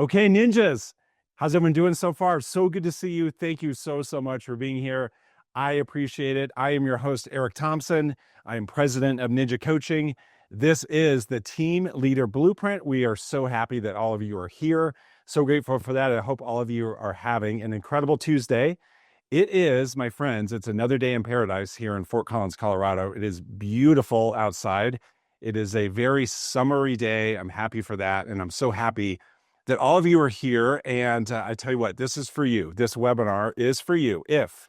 Okay, ninjas, how's everyone doing so far? So good to see you. Thank you so much for being here. I appreciate it. I am your host, Eric Thompson. I am president of Ninja Coaching. This is the Team Leader Blueprint. We are so happy that all of you are here. So grateful for that. I hope all of you are having an incredible Tuesday. It is, my friends, it's another day in paradise here in Fort Collins, Colorado. It is beautiful outside. It is a very summery day. I'm happy for that. And I'm so happy that all of you are here. And I tell you what, this is for you. This webinar is for you. If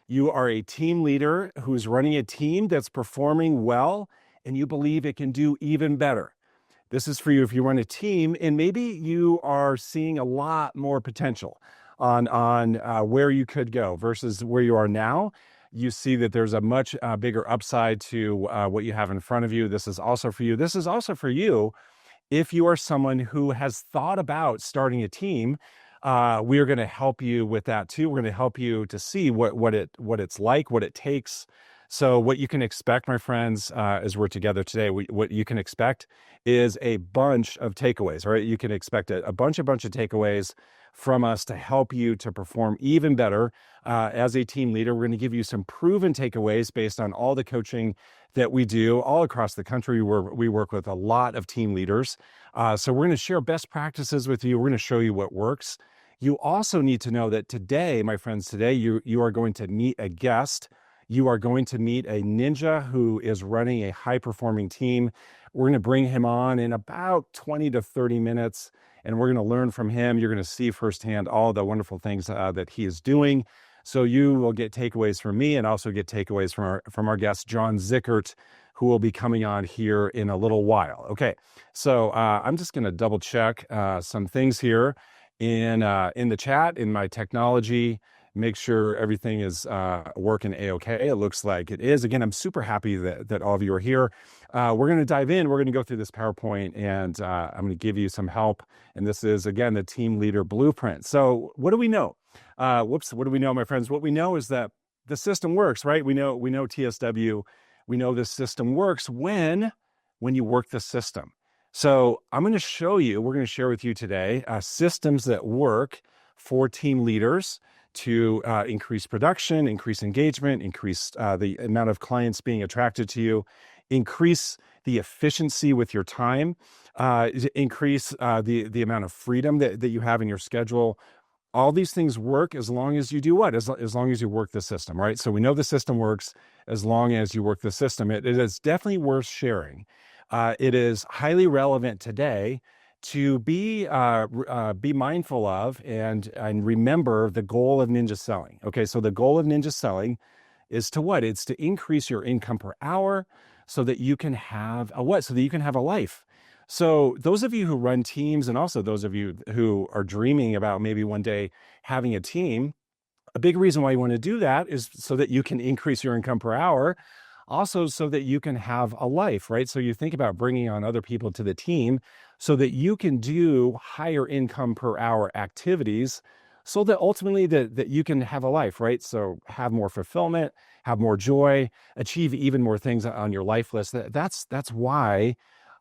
you are a team leader who's running a team that's performing well and you believe it can do even better. This is for you if you run a team and maybe you are seeing a lot more potential on where you could go versus where you are now. You see that there's a much bigger upside to what you have in front of you. This is also for you. This is also for you if you are someone who has thought about starting a team. We are going to help you with that too. We're going to help you to see what it's like, what it takes. So what you can expect, my friends, as we're together today, what you can expect is a bunch of takeaways, right? You can expect a bunch of takeaways from us to help you to perform even better as a team leader. We're going to give you some proven takeaways based on all the coaching that we do all across the country. We work with a lot of team leaders. So we're going to share best practices with you. We're going to show you what works. You also need to know that today, my friends, today you are going to meet a guest. You are going to meet a ninja who is running a high-performing team. We're going to bring him on in about 20 to 30 minutes, and we're going to learn from him. You're going to see firsthand all the wonderful things that he is doing. So you will get takeaways from me and also get takeaways from our guest, John Zickert, who will be coming on here in a little while. Okay, so I'm just going to double check some things here in the chat, in my technology. Make sure everything is working A-okay. It looks like it is. Again, I'm super happy that all of you are here. We're going to dive in. We're going to go through this PowerPoint, and I'm going to give you some help. And this is, again, the Team Leader Blueprint. So what do we know? What do we know, my friends? What we know is that the system works, right? We know TSW. We know this system works when you work the system. So I'm going to show you, we're going to share with you today systems that work for team leaders to increase production, increase engagement, increase the amount of clients being attracted to you, increase the efficiency with your time, increase the amount of freedom that you have in your schedule. All these things work as long as you do what? As long as you work the system, right? So we know the system works as long as you work the system. It is definitely worth sharing. It is highly relevant today to be mindful of and remember the goal of ninja selling. Okay, so the goal of ninja selling is to what? It's to increase your income per hour so that you can have a what? So that you can have a life. So those of you who run teams and also those of you who are dreaming about maybe one day having a team, a big reason why you want to do that is so that you can increase your income per hour. Also, so that you can have a life, right? So you think about bringing on other people to the team so that you can do higher income per hour activities so that ultimately that you can have a life, right? So have more fulfillment, have more joy, achieve even more things on your life list. That's why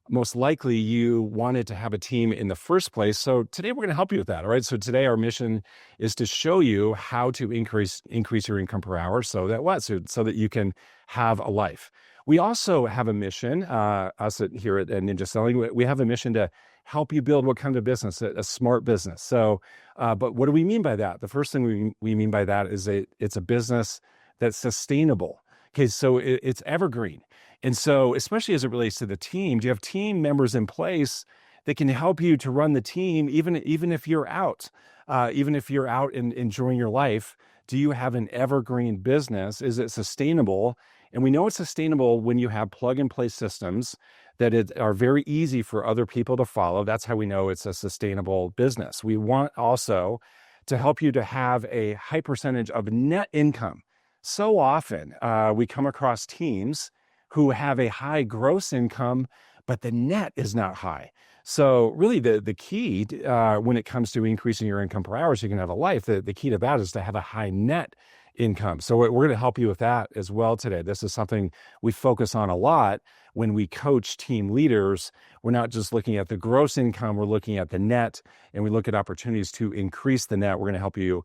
most likely you wanted to have a team in the first place. So today we're going to help you with that. All right. So today our mission is to show you how to increase your income per hour so that you can have a life. We also have a mission, us here at Ninja Selling, we have a mission to help you build what kind of business, a smart business. So, but what do we mean by that? The first thing we mean by that is it's a business that's sustainable. Okay. So it's evergreen. And so, especially as it relates to the team, do you have team members in place that can help you to run the team, even if you're out, and enjoying your life? Do you have an evergreen business? Is it sustainable? And we know it's sustainable when you have plug-and-play systems that are very easy for other people to follow. That's how we know it's a sustainable business. We want also to help you to have a high percentage of net income. So often we come across teams who have a high gross income, but the net is not high. So really the key when it comes to increasing your income per hour so you can have a life, the key to that is to have a high net income. So we're going to help you with that as well today. This is something we focus on a lot when we coach team leaders. We're not just looking at the gross income, we're looking at the net, and we look at opportunities to increase the net. We're going to help you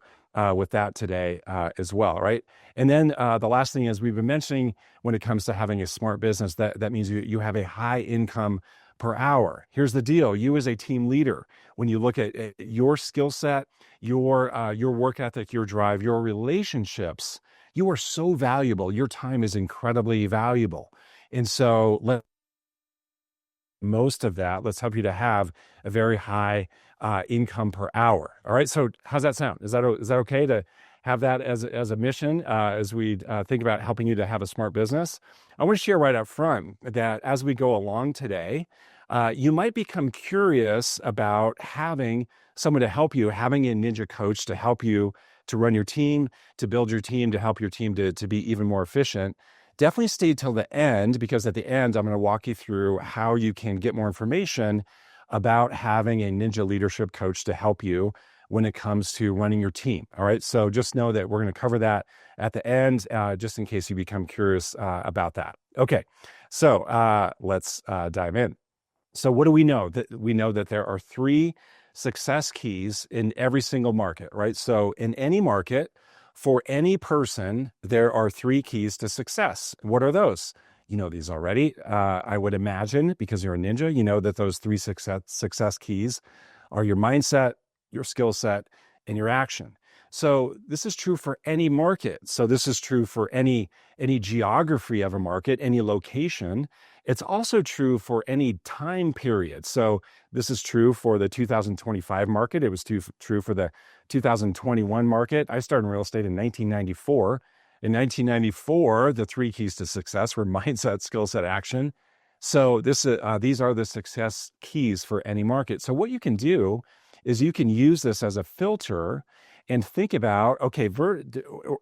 with that today as well, right? And then the last thing is, we've been mentioning when it comes to having a smart business, that means you have a high income per hour. Here's the deal. You as a team leader, when you look at your skill set, your work ethic, your drive, your relationships, you are so valuable. Your time is incredibly valuable. And so most of that, let's help you to have a very high income per hour. All right. So how's that sound? Is that okay to have that as a mission as we think about helping you to have a smart business? I want to share right up front that as we go along today, you might become curious about having someone to help you, having a ninja coach to help you to run your team, to build your team, to help your team to be even more efficient. Definitely stay till the end, because at the end, I'm going to walk you through how you can get more information about having a ninja leadership coach to help you when it comes to running your team. All right. So just know that we're going to cover that at the end, just in case you become curious about that. Okay. So let's dive in. So what do we know? We know that there are 3 success keys in every single market, right? So in any market, for any person, there are 3 keys to success. What are those? You know these already. I would imagine, because you're a ninja, you know that those 3 success keys are your mindset, your skill set, and your action. So this is true for any market. So this is true for any geography of a market, any location. It's also true for any time period. So this is true for the 2025 market. It was true for the 2021 market. I started in real estate in 1994. In 1994, the 3 keys to success were mindset, skill set, action. So these are the success keys for any market. So what you can do is you can use this as a filter and think about, okay,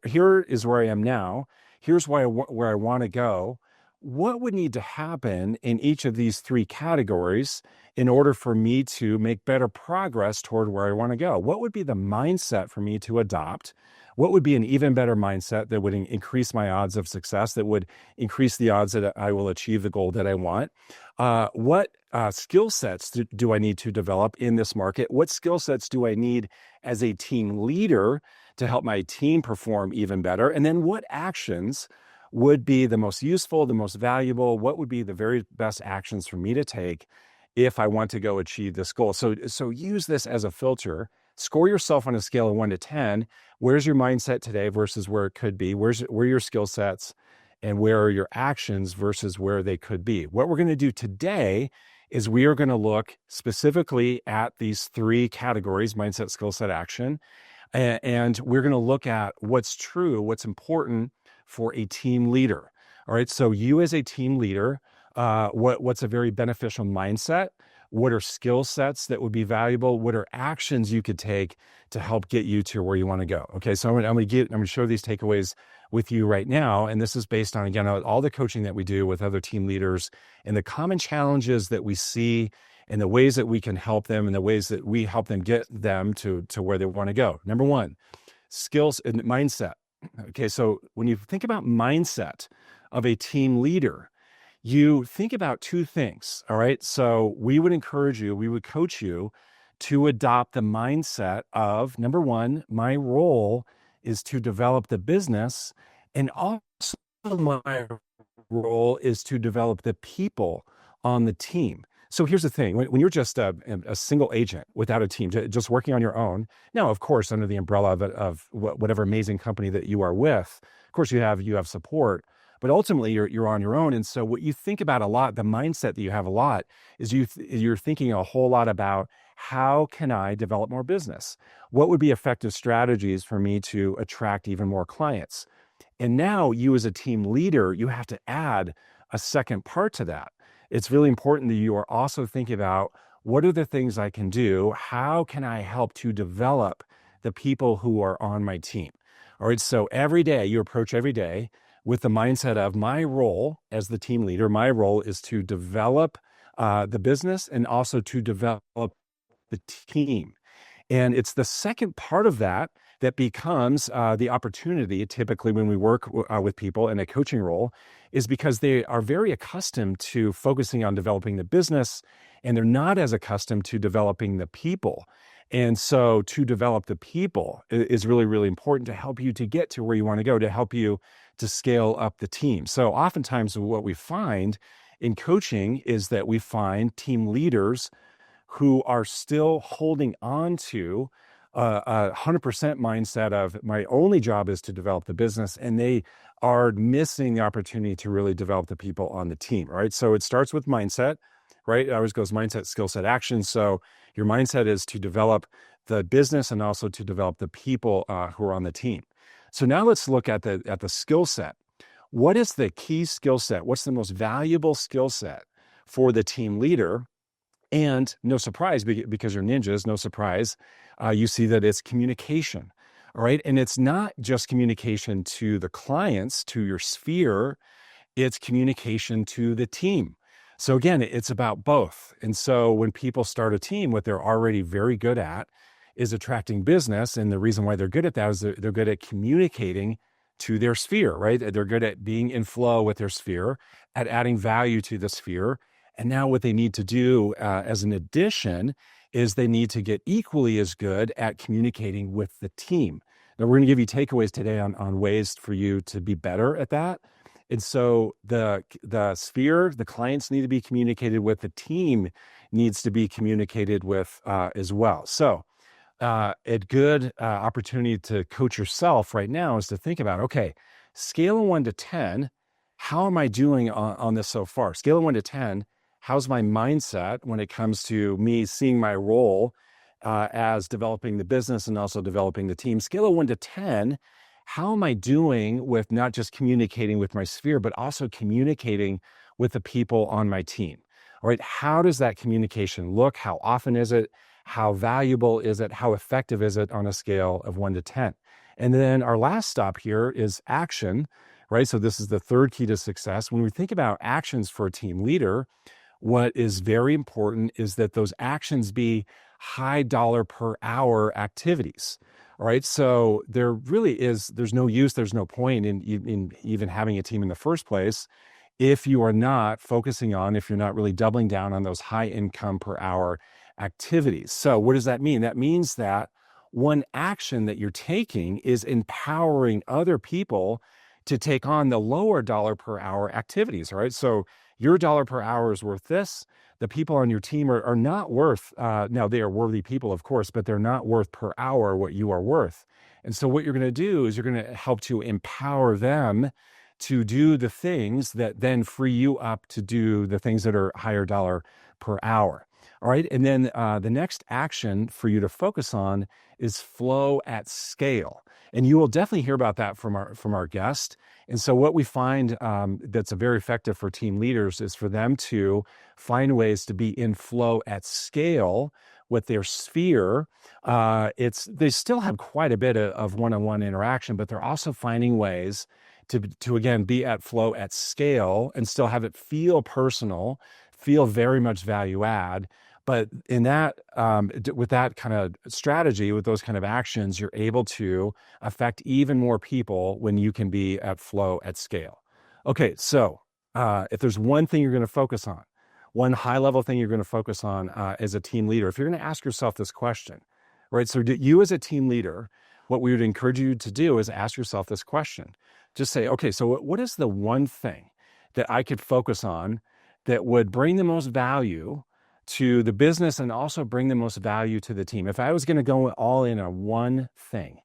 here is where I am now. Here's where I want to go. What would need to happen in each of these 3 categories in order for me to make better progress toward where I want to go? What would be the mindset for me to adopt? What would be an even better mindset that would increase my odds of success, that would increase the odds that I will achieve the goal that I want? What skill sets do I need to develop in this market? What skill sets do I need as a team leader to help my team perform even better? And then what actions would be the most useful, the most valuable? What would be the very best actions for me to take if I want to go achieve this goal? So use this as a filter. Score yourself on a scale of 1 to 10. Where's your mindset today versus where it could be? Where are your skill sets, and where are your actions versus where they could be? What we're going to do today is we are going to look specifically at these 3 categories: mindset, skill set, action. And we're going to look at what's true, what's important for a team leader. All right. So you as a team leader, what's a very beneficial mindset? What are skill sets that would be valuable? What are actions you could take to help get you to where you want to go? Okay. So I'm going to share these takeaways with you right now. And this is based on, again, all the coaching that we do with other team leaders and the common challenges that we see and the ways that we can help them and the ways that we help them get them to where they want to go. Number 1, skills and mindset. Okay, so when you think about mindset of a team leader, you think about 2 things, all right? So we would coach you to adopt the mindset of, number 1, my role is to develop the business, and also my role is to develop the people on the team. So here's the thing: when you're just a single agent without a team, just working on your own, now, of course, under the umbrella of whatever amazing company that you are with, of course, you have support, but ultimately you're on your own. And so what you think about a lot, the mindset that you have a lot, is you're thinking a whole lot about, how can I develop more business? What would be effective strategies for me to attract even more clients? And now you as a team leader, you have to add a second part to that. It's really important that you are also thinking about, what are the things I can do? How can I help to develop the people who are on my team? All right. So you approach every day with the mindset of, my role as the team leader, my role is to develop the business and also to develop the team. And it's the second part of that that becomes the opportunity, typically when we work with people in a coaching role, is because they are very accustomed to focusing on developing the business, and they're not as accustomed to developing the people. And so to develop the people is really, really important to help you to get to where you want to go, to help you to scale up the team. So oftentimes what we find in coaching is that we find team leaders who are still holding on to a 100% mindset of my only job is to develop the business, and they are missing the opportunity to really develop the people on the team, right? So it starts with mindset, right? It always goes mindset, skill set, action. So your mindset is to develop the business and also to develop the people who are on the team. So now let's look at the skill set. What is the key skill set? What's the most valuable skill set for the team leader? And no surprise, because you're ninjas, no surprise, you see that it's communication, all right? And it's not just communication to the clients, to your sphere, it's communication to the team. So again, it's about both. And so when people start a team, what they're already very good at is attracting business. And the reason why they're good at that is they're good at communicating to their sphere, right? They're good at being in flow with their sphere, at adding value to the sphere. And now what they need to do as an addition is they need to get equally as good at communicating with the team. Now, we're going to give you takeaways today on ways for you to be better at that. And so the sphere, the clients need to be communicated with, the team needs to be communicated with as well. So a good opportunity to coach yourself right now is to think about, okay, scale of 1 to 10, how am I doing on this so far? Scale of 1 to 10, how's my mindset when it comes to me seeing my role as developing the business and also developing the team? Scale of 1 to 10, how am I doing with not just communicating with my sphere, but also communicating with the people on my team? All right, how does that communication look? How often is it? How valuable is it? How effective is it on a scale of 1 to 10? And then our last stop here is action, right? So this is the third key to success. When we think about actions for a team leader, what is very important is that those actions be high dollar per hour activities. All right. So there's no use, there's no point in even having a team in the first place if you are not focusing on, if you're not really doubling down on those high income per hour activities. So what does that mean? That means that one action that you're taking is empowering other people to take on the lower dollar per hour activities. All right. So your dollar per hour is worth this. The people on your team are not worth, now they are worthy people, of course, but they're not worth per hour what you are worth. And so what you're going to do is you're going to help to empower them to do the things that then free you up to do the things that are higher dollar per hour. All right. And then the next action for you to focus on is flow at scale. And you will definitely hear about that from our guest. And so what we find that's very effective for team leaders is for them to find ways to be in flow at scale with their sphere. They still have quite a bit of one-on-one interaction, but they're also finding ways to again be at flow at scale and still have it feel personal, feel very much value add. But in that, with that kind of strategy, with those kind of actions, you're able to affect even more people when you can be at flow at scale. Okay, so if there's one thing you're going to focus on, one high-level thing you're going to focus on as a team leader, if you're going to ask yourself this question, right? So you as a team leader, what we would encourage you to do is ask yourself this question. Just say, okay, so what is the one thing that I could focus on that would bring the most value to the business and also bring the most value to the team? If I was going to go all in on one thing,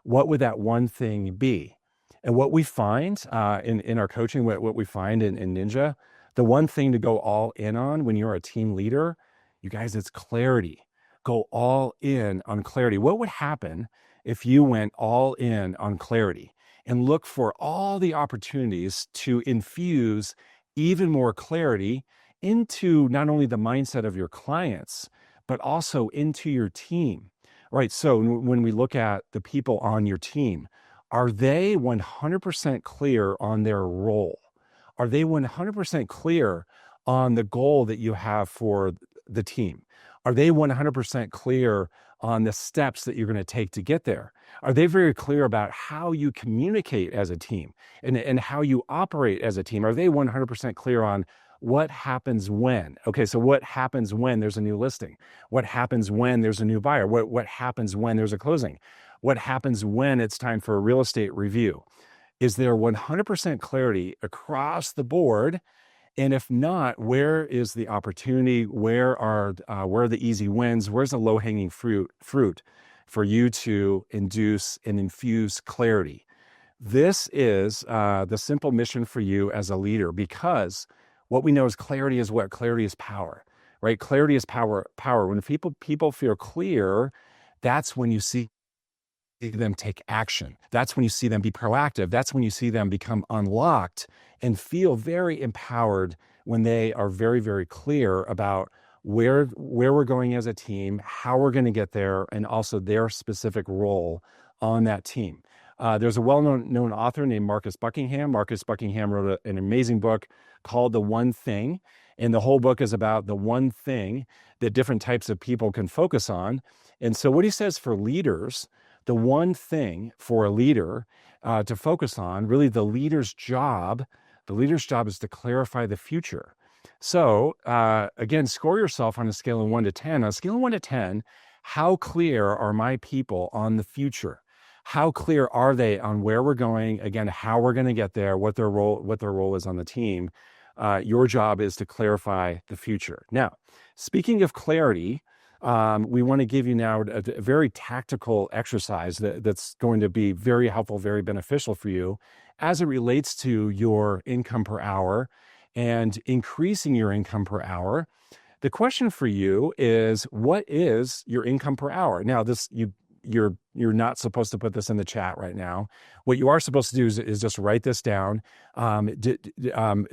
what would that one thing be? And what we find in our coaching, what we find in Ninja, the one thing to go all in on when you're a team leader, you guys, it's clarity. Go all in on clarity. What would happen if you went all in on clarity and look for all the opportunities to infuse even more clarity into not only the mindset of your clients, but also into your team, right? So when we look at the people on your team, are they 100% clear on their role? Are they 100% clear on the goal that you have for the team? Are they 100% clear on the steps that you're going to take to get there? Are they very clear about how you communicate as a team and how you operate as a team? Are they 100% clear on what happens when? Okay, so what happens when there's a new listing? What happens when there's a new buyer? What happens when there's a closing? What happens when it's time for a real estate review? Is there 100% clarity across the board? And if not, where is the opportunity? Where are the easy wins? Where's the low-hanging fruit for you to induce and infuse clarity? This is the simple mission for you as a leader, because what we know is clarity is what? Clarity is power, right? Clarity is power. When people feel clear, that's when you see them take action. That's when you see them be proactive. That's when you see them become unlocked and feel very empowered when they are very, very clear about where we're going as a team, how we're going to get there, and also their specific role on that team. There's a well-known author named Marcus Buckingham. Marcus Buckingham wrote an amazing book called The One Thing. And the whole book is about the one thing that different types of people can focus on. And so what he says for leaders, the one thing for a leader to focus on, really the leader's job is to clarify the future. So again, score yourself on a scale of 1 to 10. On a scale of 1 to 10, how clear are my people on the future? How clear are they on where we're going? Again, how we're going to get there, what their role is on the team. Your job is to clarify the future. Now, speaking of clarity, we want to give you now a very tactical exercise that's going to be very helpful, very beneficial for you as it relates to your income per hour and increasing your income per hour. The question for you is, what is your income per hour? Now, you're not supposed to put this in the chat right now. What you are supposed to do is just write this down.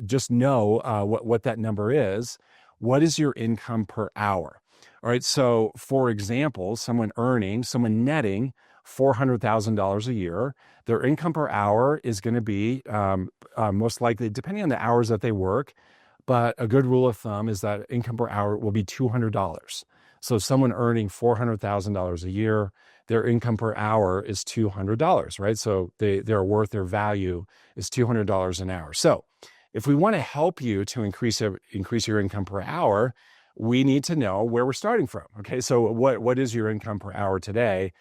Just know what that number is. What is your income per hour? All right. So, for example, someone netting $400,000 a year, their income per hour is going to be most likely, depending on the hours that they work, but a good rule of thumb is that income per hour will be $200. So, someone earning $400,000 a year, their income per hour is $200, right? So their value is $200 an hour. So if we want to help you to increase your income per hour, we need to know where we're starting from. Okay, so what is your income per hour today?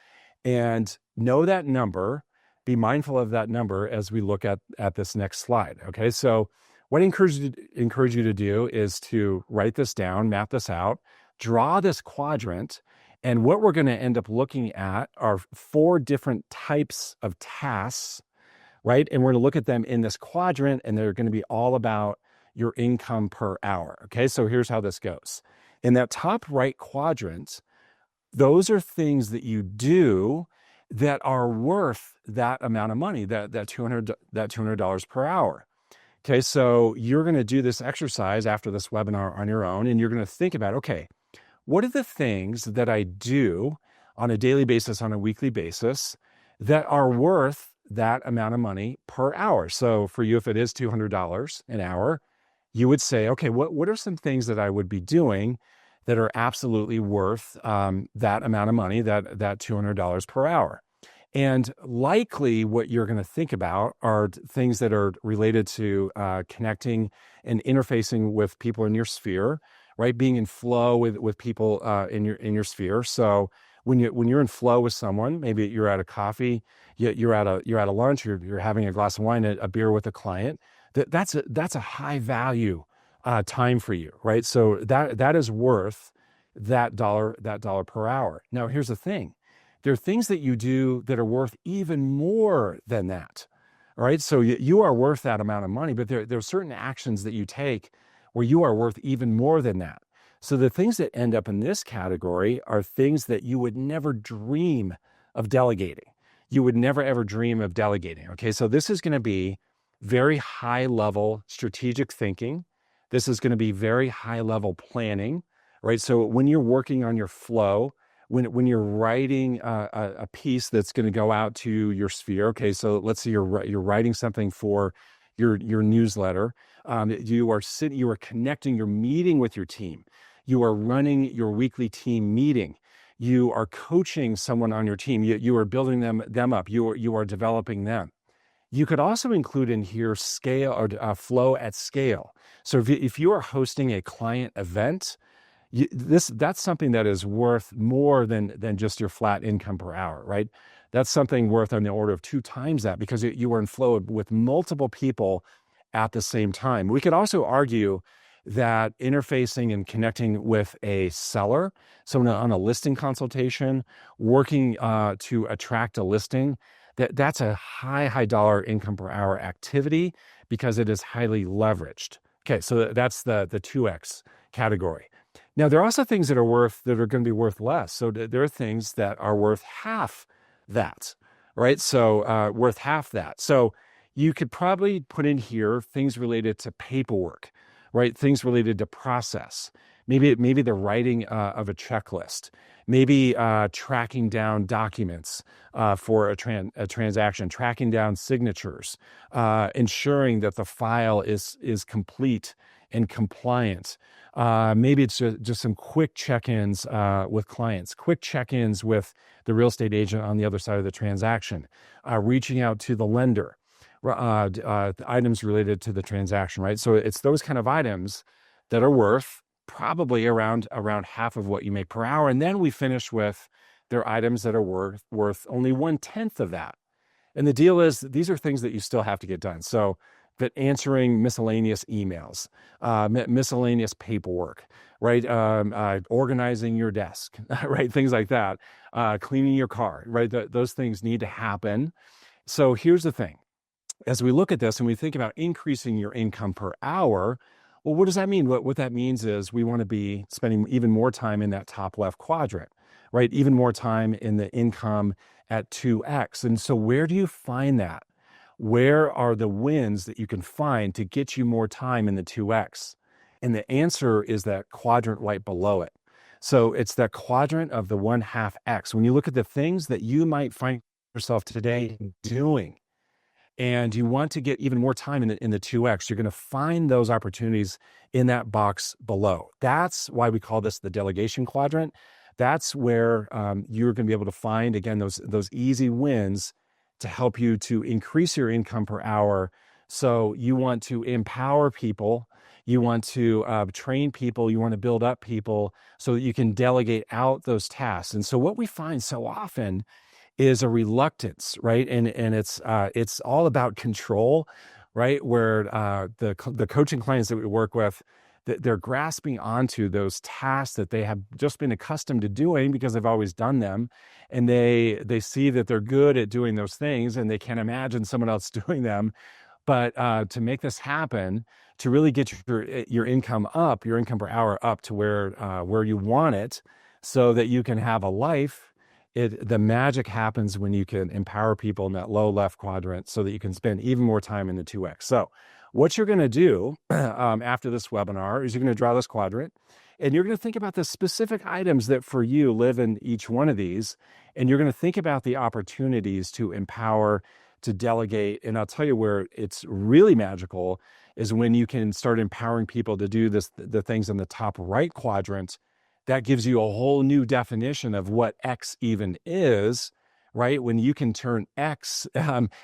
And know that number, be mindful of that number as we look at this next slide. Okay, so what I encourage you to do is to write this down, map this out, draw this quadrant. And what we're going to end up looking at are 4 different types of tasks, right? And we're going to look at them in this quadrant, and they're going to be all about your income per hour. Okay, so here's how this goes. In that top right quadrant, those are things that you do that are worth that amount of money, that $200 per hour. Okay, so you're going to do this exercise after this webinar on your own, and you're going to think about, okay, what are the things that I do on a daily basis, on a weekly basis, that are worth that amount of money per hour? So for you, if it is $200 an hour, you would say, okay, what are some things that I would be doing that are absolutely worth that amount of money, that $200 per hour? And likely what you're going to think about are things that are related to connecting and interfacing with people in your sphere, right? Being in flow with people in your sphere. So when you're in flow with someone, maybe you're at a coffee, you're at a lunch, you're having a glass of wine, a beer with a client. That's a high value time for you, right? So that is worth that dollar per hour. Now here's the thing: there are things that you do that are worth even more than that. All right, so you are worth that amount of money, but there are certain actions that you take where you are worth even more than that. So the things that end up in this category are things that you would never dream of delegating. You would never, ever dream of delegating. Okay, so this is going to be very high level strategic thinking. This is going to be very high level planning, right? So when you're working on your flow, when you're writing a piece that's going to go out to your sphere, okay, so let's say you're writing something for your newsletter. You are connecting, you're meeting with your team. You are running your weekly team meeting. You are coaching someone on your team. You are building them up. You are developing them. You could also include in here scale or flow at scale. So if you are hosting a client event, that's something that is worth more than just your flat income per hour, right? That's something worth on the order of 2 times that, because you are in flow with multiple people at the same time. We could also argue that interfacing and connecting with a seller, someone on a listing consultation, working to attract a listing, that's a high dollar income per hour activity because it is highly leveraged. Okay, so that's the 2x category. Now, there are also things that are going to be worth less. So there are things that are worth half that, right? So worth half that. So you could probably put in here things related to paperwork, right? Things related to process. Maybe the writing of a checklist. Maybe tracking down documents for a transaction, tracking down signatures, ensuring that the file is complete and compliant. Maybe it's just some quick check-ins with clients, quick check-ins with the real estate agent on the other side of the transaction, reaching out to the lender, items related to the transaction, right? So it's those kind of items that are worth probably around half of what you make per hour. And then we finish with their items that are worth only 1/10 of that. And the deal is these are things that you still have to get done. So that answering miscellaneous emails, miscellaneous paperwork, right? Organizing your desk, right? Things like that. Cleaning your car, right? Those things need to happen. So here's the thing. As we look at this and we think about increasing your income per hour, well, what does that mean? What that means is we want to be spending even more time in that top left quadrant, right? Even more time in the income at 2x. And so where do you find that? Where are the wins that you can find to get you more time in the 2x? And the answer is that quadrant right below it. So it's that quadrant of the 1/2x. When you look at the things that you might find yourself today doing, and you want to get even more time in the 2x, you're going to find those opportunities in that box below. That's why we call this the delegation quadrant. That's where you're going to be able to find, again, those easy wins to help you to increase your income per hour. So you want to empower people, you want to train people, you want to build up people so that you can delegate out those tasks. And so what we find so often is a reluctance, right? And it's all about control, right? Where the coaching clients that we work with, they're grasping onto those tasks that they have just been accustomed to doing because they've always done them, and they see that they're good at doing those things, and they can't imagine someone else doing them. But to make this happen, to really get your income up, your income per hour up to where you want it, so that you can have a life. The magic happens when you can empower people in that low left quadrant so that you can spend even more time in the 2x. So what you're going to do after this webinar is you're going to draw this quadrant, and you're going to think about the specific items that for you live in each one of these. And you're going to think about the opportunities to empower, to delegate. And I'll tell you where it's really magical is when you can start empowering people to do the things in the top right quadrant. That gives you a whole new definition of what X even is, right? When you can turn X,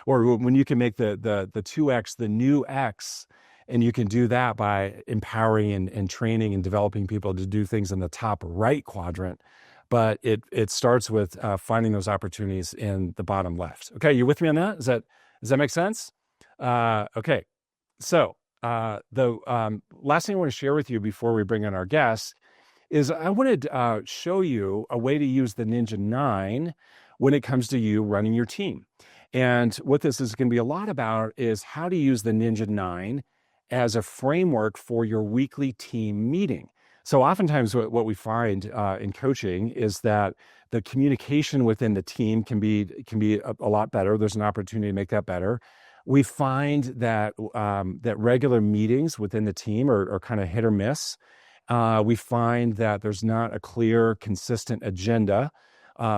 or when you can make the 2X the new X, and you can do that by empowering and training and developing people to do things in the top right quadrant. But it starts with finding those opportunities in the bottom left. Okay, you with me on that? Does that make sense? Okay, so the last thing I want to share with you before we bring in our guests is I wanted to show you a way to use the Ninja 9 when it comes to you running your team. And what this is going to be a lot about is how to use the Ninja 9 as a framework for your weekly team meeting. So oftentimes what we find in coaching is that the communication within the team can be a lot better. There's an opportunity to make that better. We find that that regular meetings within the team are kind of hit or miss. We find that there's not a clear, consistent agenda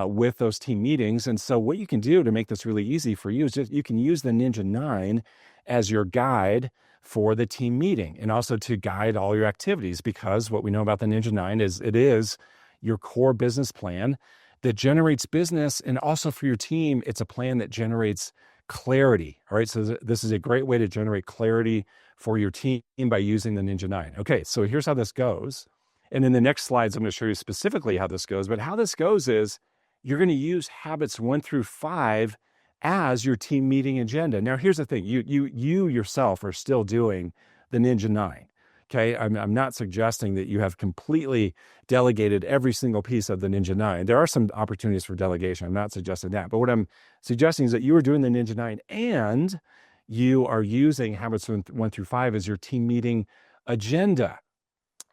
with those team meetings. And so what you can do to make this really easy for you is just you can use the Ninja 9 as your guide for the team meeting, and also to guide all your activities, because what we know about the Ninja 9 is your core business plan that generates business. And also for your team, it's a plan that generates clarity. All right. So this is a great way to generate clarity for your team by using the Ninja 9. Okay. So here's how this goes. And in the next slides, I'm going to show you specifically how this goes. But how this goes is you're going to use habits 1 through 5 as your team meeting agenda. Now, here's the thing. You yourself are still doing the Ninja 9. Okay. I'm not suggesting that you have completely delegated every single piece of the Ninja 9. There are some opportunities for delegation. I'm not suggesting that. But what I'm suggesting is that you are doing the Ninja 9 and you are using habits 1 through 5 as your team meeting agenda.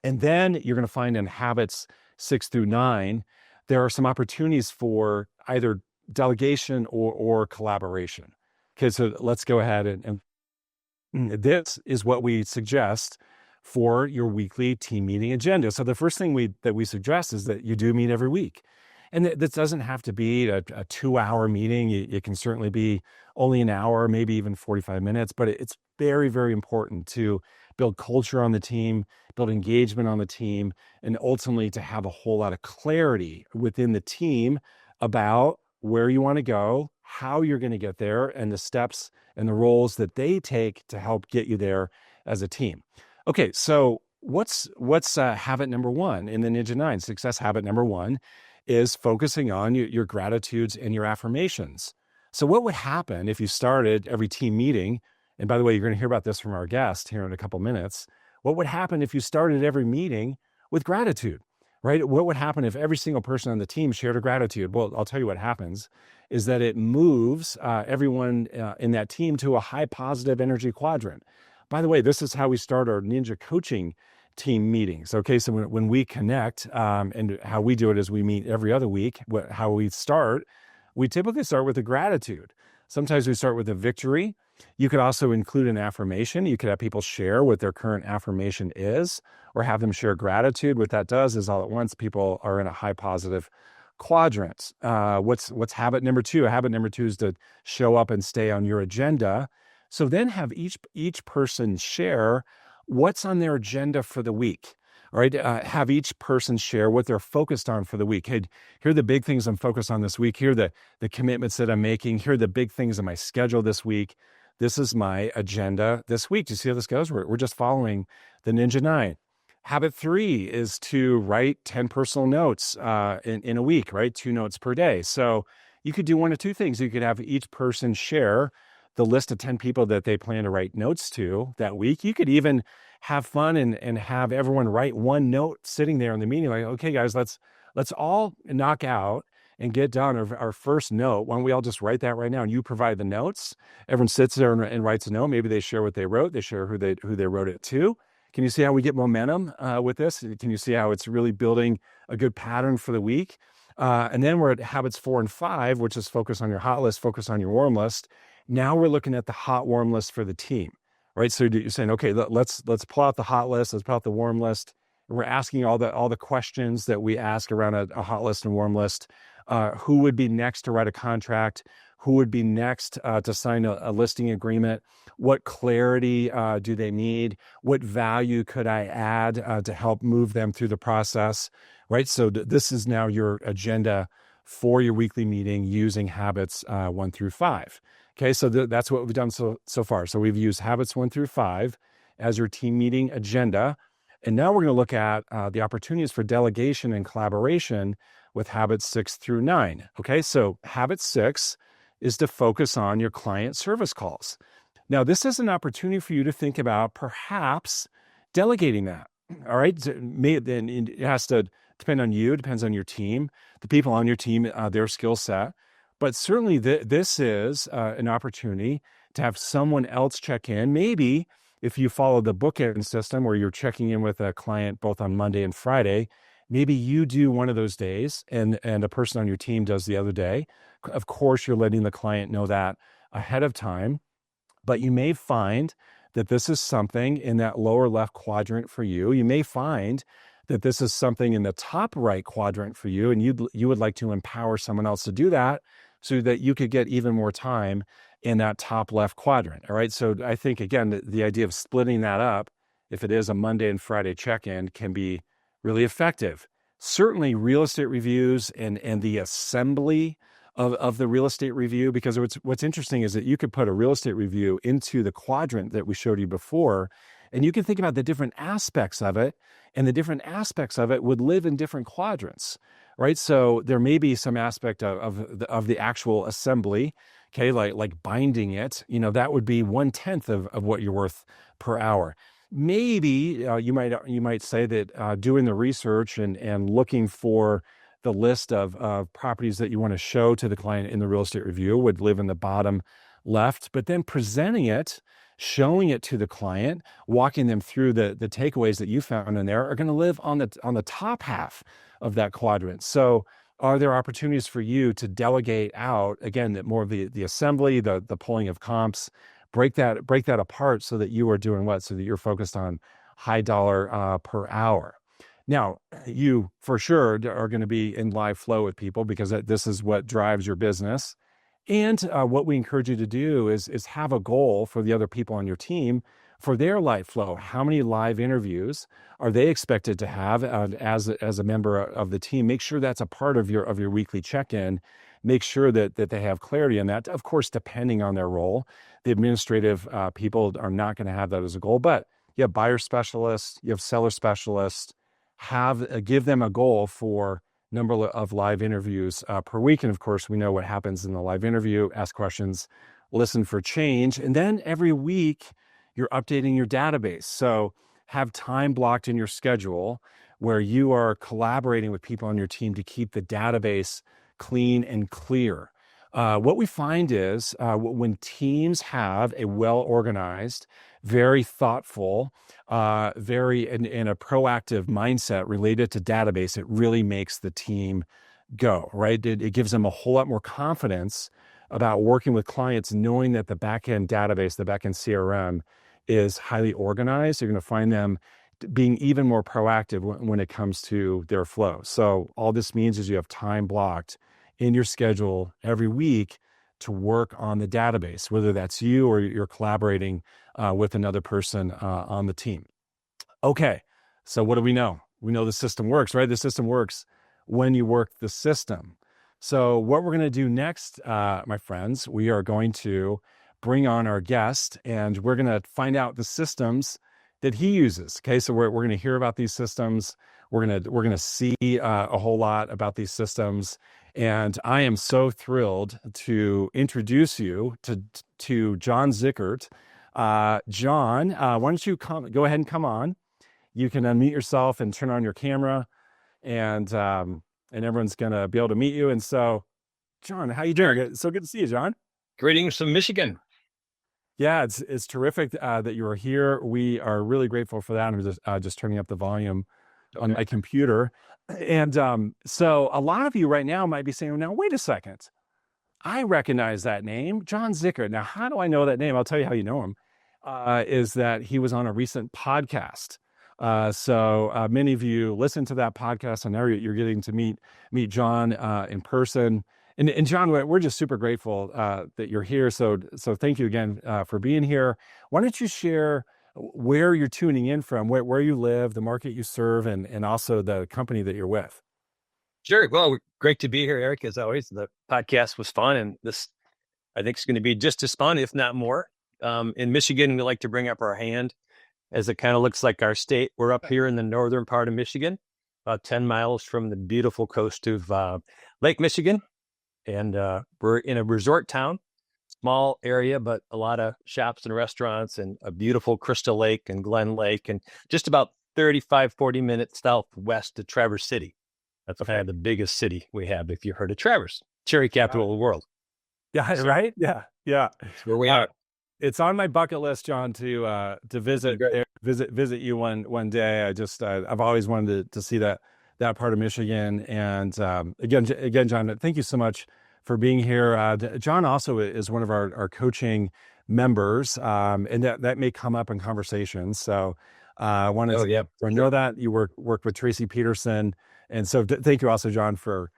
And then you're going to find in habits 6 through 9, there are some opportunities for either delegation or collaboration. Okay, so let's go ahead and this is what we suggest for your weekly team meeting agenda. So the first thing that we suggest is that you do meet every week. And this doesn't have to be a 2-hour meeting. It can certainly be only an hour, maybe even 45 minutes, but it's very, very important to build culture on the team, build engagement on the team, and ultimately to have a whole lot of clarity within the team about where you want to go, how you're going to get there, and the steps and the roles that they take to help get you there as a team. Okay, so what's habit number 1 in the Ninja 9? Success habit number 1 is focusing on your gratitudes and your affirmations. So what would happen if you started every team meeting, and by the way, you're going to hear about this from our guest here in a couple minutes, what would happen if you started every meeting with gratitude, right? What would happen if every single person on the team shared a gratitude? Well, I'll tell you what happens is that it moves everyone in that team to a high positive energy quadrant. By the way, this is how we start our Ninja coaching team meetings. Okay, so when we connect, and how we do it is we meet every other week. How we typically start with a gratitude. Sometimes we start with a victory. You could also include an affirmation. You could have people share what their current affirmation is, or have them share gratitude. What that does is all at once people are in a high positive quadrant. What's habit number 2? Habit number 2 is to show up and stay on your agenda. So then have each person share what's on their agenda for the week. All right, have each person share what they're focused on for the week. Hey, here are the big things I'm focused on this week. Here are the commitments that I'm making. Here are the big things in my schedule this week. This is my agenda this week. Do you see how this goes? We're just following the Ninja 9. Habit 3 is to write 10 personal notes in a week, right? 2 notes per day. So you could do one of 2 things. You could have each person share the list of 10 people that they plan to write notes to that week. You could even have fun and have everyone write 1 note sitting there in the meeting. Like, okay, guys, let's all knock out and get done our first note. Why don't we all just write that right now? And you provide the notes. Everyone sits there and writes a note. Maybe they share what they wrote. They share who they wrote it to. Can you see how we get momentum with this? Can you see how it's really building a good pattern for the week? And then we're at habits 4 and 5, which is focus on your hot list, focus on your warm list. Now we're looking at the hot warm list for the team, right? So you're saying, okay, let's pull out the hot list, let's pull out the warm list. And we're asking all the questions that we ask around a hot list and warm list. Who would be next to write a contract? Who would be next to sign a listing agreement? What clarity do they need? What value could I add to help move them through the process, right? So this is now your agenda for your weekly meeting using habits 1 through 5. Okay, so that's what we've done so far. So we've used habits 1 through 5 as your team meeting agenda. And now we're going to look at the opportunities for delegation and collaboration with habits 6 through 9. Okay, so habit 6 is to focus on your client service calls. Now, this is an opportunity for you to think about perhaps delegating that. All right, then it has to depend on you, depends on your team, the people on your team, their skill set. But certainly this is an opportunity to have someone else check in. Maybe if you follow the bookend system where you're checking in with a client both on Monday and Friday, maybe you do one of those days and a person on your team does the other day. Of course, you're letting the client know that ahead of time, but you may find that this is something in that lower left quadrant for you. You may find that this is something in the top right quadrant for you, and you would like to empower someone else to do that so that you could get even more time in that top left quadrant. All right. So I think, again, the idea of splitting that up, if it is a Monday and Friday check-in, can be really effective. certainly real estate reviews and the assembly of the real estate review, because what's interesting is that you could put a real estate review into the quadrant that we showed you before, and you can think about the different aspects of it, and the different aspects of it would live in different quadrants, right? So there may be some aspect of the actual assembly, okay, like binding it, that would be 1/10 of what you're worth per hour. Maybe you might say that doing the research and looking for the list of properties that you want to show to the client in the real estate review would live in the bottom left, but then presenting it, showing it to the client, walking them through the takeaways that you found in there are going to live on the top half of that quadrant. So are there opportunities for you to delegate out, again, that more of the assembly, the pulling of comps, break that apart so that you are doing what? So that you're focused on high dollar per hour. Now, you for sure are going to be in live flow with people because this is what drives your business. And what we encourage you to do is have a goal for the other people on your team for their live flow. How many live interviews are they expected to have as a member of the team? Make sure that's a part of your weekly check-in. Make sure that they have clarity on that. Of course, depending on their role, the administrative people are not going to have that as a goal. But you have buyer specialists, you have seller specialists. Give them a goal for number of live interviews per week. And of course, we know what happens in the live interview. Ask questions, listen for change. And then every week, you're updating your database. So have time blocked in your schedule where you are collaborating with people on your team to keep the database clean and clear. What we find is when teams have a well-organized, very thoughtful, very in a proactive mindset related to database, it really makes the team go, right? It gives them a whole lot more confidence about working with clients, knowing that the backend database, the backend CRM is highly organized. You're going to find them being even more proactive when it comes to their flow. So all this means is you have time blocked in your schedule every week to work on the database, whether that's you or you're collaborating with another person on the team. Okay, so what do we know? We know the system works, right? The system works when you work the system. So what we're going to do next, my friends, we are going to bring on our guest and we're going to find out the systems that he uses. Okay, so we're going to hear about these systems. We're going to see a whole lot about these systems. And I am so thrilled to introduce you to John Zickert. John, why don't you go ahead and come on? You can unmute yourself and turn on your camera, and everyone's going to be able to meet you. And so, John, how you doing? It's so good to see you, John. Greetings from Michigan. Yeah, it's terrific that you are here. We are really grateful for that. I'm just turning up the volume on my computer. And so a lot of you right now might be saying, now, wait a second. I recognize that name, John Zickert. Now, how do I know that name? I'll tell you how you know him, is that he was on a recent podcast. So many of you listen to that podcast, and now you're getting to meet John in person. And John, we're just super grateful that you're here. So thank you again for being here. Why don't you share where you're tuning in from, where you live, the market you serve, and also the company that you're with? Sure. Well, great to be here, Eric, as always. The podcast was fun, and this, I think, is going to be just as fun, if not more. In Michigan, we like to bring up our hand as it kind of looks like our state. We're up here in the northern part of Michigan, about 10 miles from the beautiful coast of Lake Michigan. And we're in a resort town, small area, but a lot of shops and restaurants and a beautiful Crystal Lake and Glen Lake, and just about 40 minutes southwest of Traverse City. That's kind of the biggest city we have, if you've heard of Traverse, cherry capital of the world. Yeah, So, right? Yeah. that's where we are. It's on my bucket list, John, to visit you one day. I've always wanted to see that part of Michigan. And again, John, thank you so much for being here. John also is one of our coaching members, and that may come up in conversations. So I wanted to know that you worked with Tracy Peterson, and so thank you also, John, for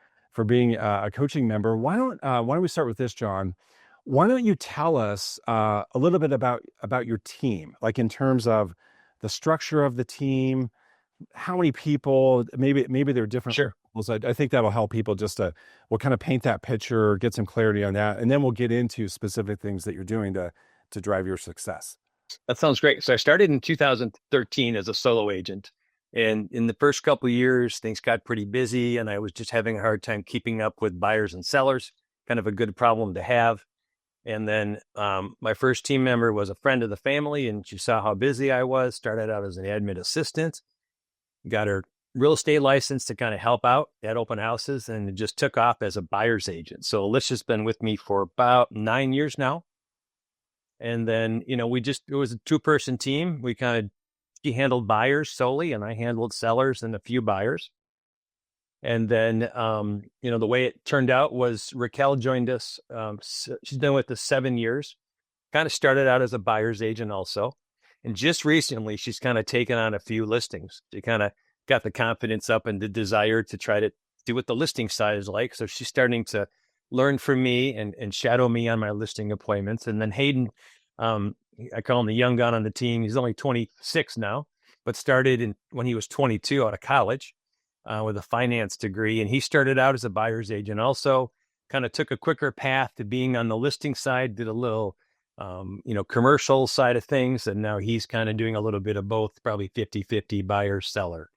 being a coaching member. Why don't we start with this, John? Why don't you tell us a little bit about your team, like in terms of the structure of the team, how many people, maybe they're different Sure. levels. I think that'll help people just to, we'll kind of paint that picture, get some clarity on that, and then we'll get into specific things that you're doing to drive your success. That sounds great. So I started in 2013 as a solo agent. And in the first couple of years, things got pretty busy and I was just having a hard time keeping up with buyers and sellers, kind of a good problem to have. And then my first team member was a friend of the family and she saw how busy I was, started out as an admin assistant, got her real estate license to kind of help out at open houses and it just took off as a buyer's agent. So Alicia's been with me for about 9 years now. And then, it was a 2-person team. She handled buyers solely and I handled sellers and a few buyers. And then, the way it turned out was Raquel joined us. She's been with us 7 years, kind of started out as a buyer's agent also. And just recently, she's kind of taken on a few listings. She kind of got the confidence up and the desire to try to do what the listing side is like. So she's starting to learn from me and shadow me on my listing appointments. And then Hayden, I call him the young gun on the team. He's only 26 now, but started when he was 22 out of college with a finance degree. And he started out as a buyer's agent also, kind of took a quicker path to being on the listing side, did a little, commercial side of things. And now he's kind of doing a little bit of both, probably 50-50 buyer seller.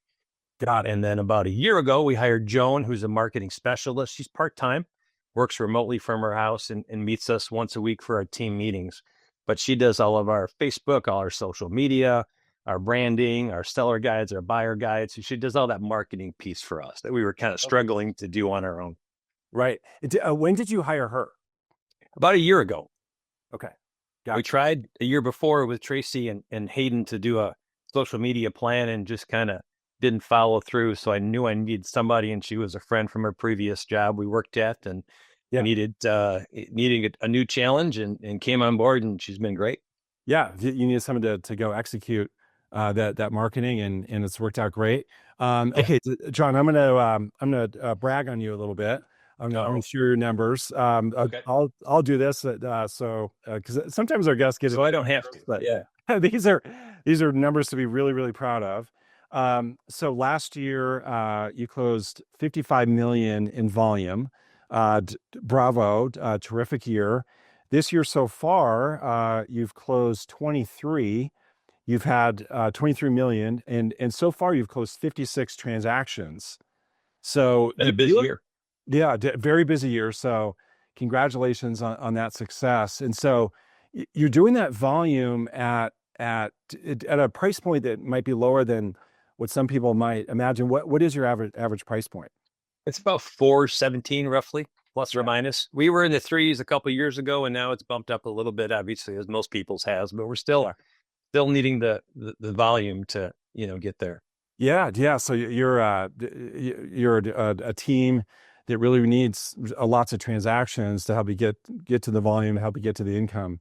Got it. And then about a year ago, we hired Joan, who's a marketing specialist. She's part-time, works remotely from her house and meets us once a week for our team meetings. But she does all of our Facebook, all our social media, our branding, our seller guides, our buyer guides. So she does all that marketing piece for us that we were kind of struggling to do on our own. Right. When did you hire her? About a year ago. Okay. We tried a year before with Tracy and Hayden to do a social media plan and just kind of didn't follow through. So I knew I needed somebody, and she was a friend from her previous job we worked at, and needed a new challenge, and came on board, and she's been great. Yeah, you need someone to go execute that marketing, and it's worked out great. Okay, John, I'm gonna brag on you a little bit. I'm gonna share your numbers. Okay. I'll do this. So because sometimes our guests get so I don't have to, but yeah, these are numbers to be really, really proud of. So last year, you closed 55 million in volume. Bravo, terrific year. This year so far, you've closed 23. You've had 23 million, and so far you've closed 56 transactions. So been a busy year. Yeah, very busy year. So congratulations on that success. And so you're doing that volume at a price point that might be lower than what some people might imagine. What is your average price point? It's about 417 roughly, plus or minus. We were in the threes a couple of years ago, and now it's bumped up a little bit, obviously, as most people's has, but we're still needing the volume to, get there. Yeah. So you're a team that really needs lots of transactions to help you get to the volume, help you get to the income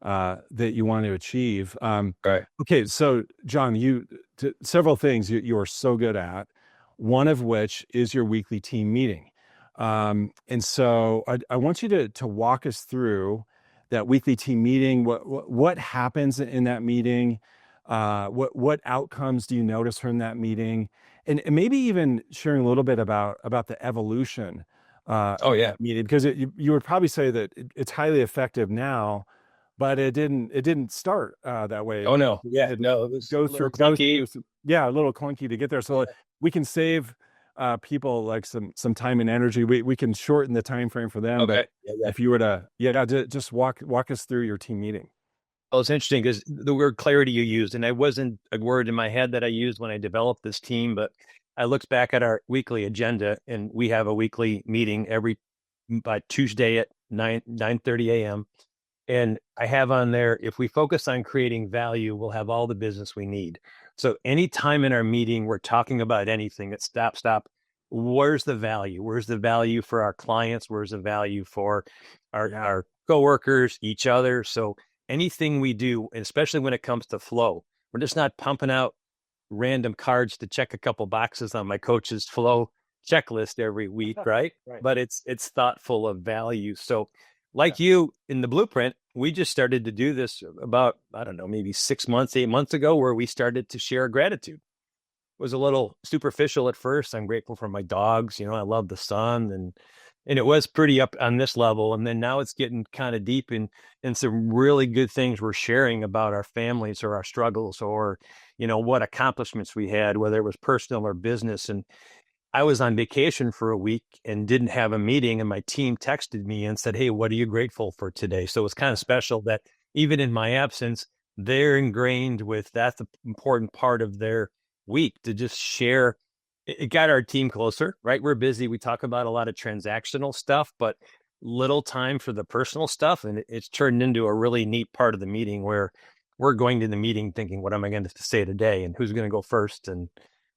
that you want to achieve. Right. Okay. So John, several things you are so good at, one of which is your weekly team meeting. And so I want you to walk us through that weekly team meeting. What happens in that meeting? What outcomes do you notice from that meeting? And maybe even sharing a little bit about the evolution of that meeting, because you would probably say that it's highly effective now, but it didn't start that way. Oh no, it was a little clunky to get there. So we can save people like some time and energy. We can shorten the time frame for them. Okay. But if you were to just walk us through your team meeting. Well, it's interesting because the word clarity you used, and I wasn't a word in my head that I used when I developed this team, but I looked back at our weekly agenda, and we have a weekly meeting by Tuesday at 9:30 a.m. And I have on there, if we focus on creating value, we'll have all the business we need. So anytime in our meeting, we're talking about anything, it's stop. Where's the value? Where's the value for our clients? Where's the value for our coworkers, each other? So anything we do, and especially when it comes to flow, we're just not pumping out random cards to check a couple boxes on my coach's flow checklist every week, right? But it's thoughtful of value. So like you in the blueprint, we just started to do this about, I don't know, maybe 6 months, 8 months ago, where we started to share gratitude. was a little superficial at first. I'm grateful for my dogs. I love the sun, and it was pretty up on this level. And then now it's getting kind of deep in some really good things we're sharing about our families or our struggles, or, what accomplishments we had, whether it was personal or business. And I was on vacation for a week and didn't have a meeting, and my team texted me and said, "Hey, what are you grateful for today?" So it was kind of special that even in my absence, they're ingrained with that's the important part of their week to just share. It got our team closer, right? We're busy. We talk about a lot of transactional stuff, but little time for the personal stuff. And it's turned into a really neat part of the meeting where we're going to the meeting thinking, what am I going to say today? And who's going to go first? And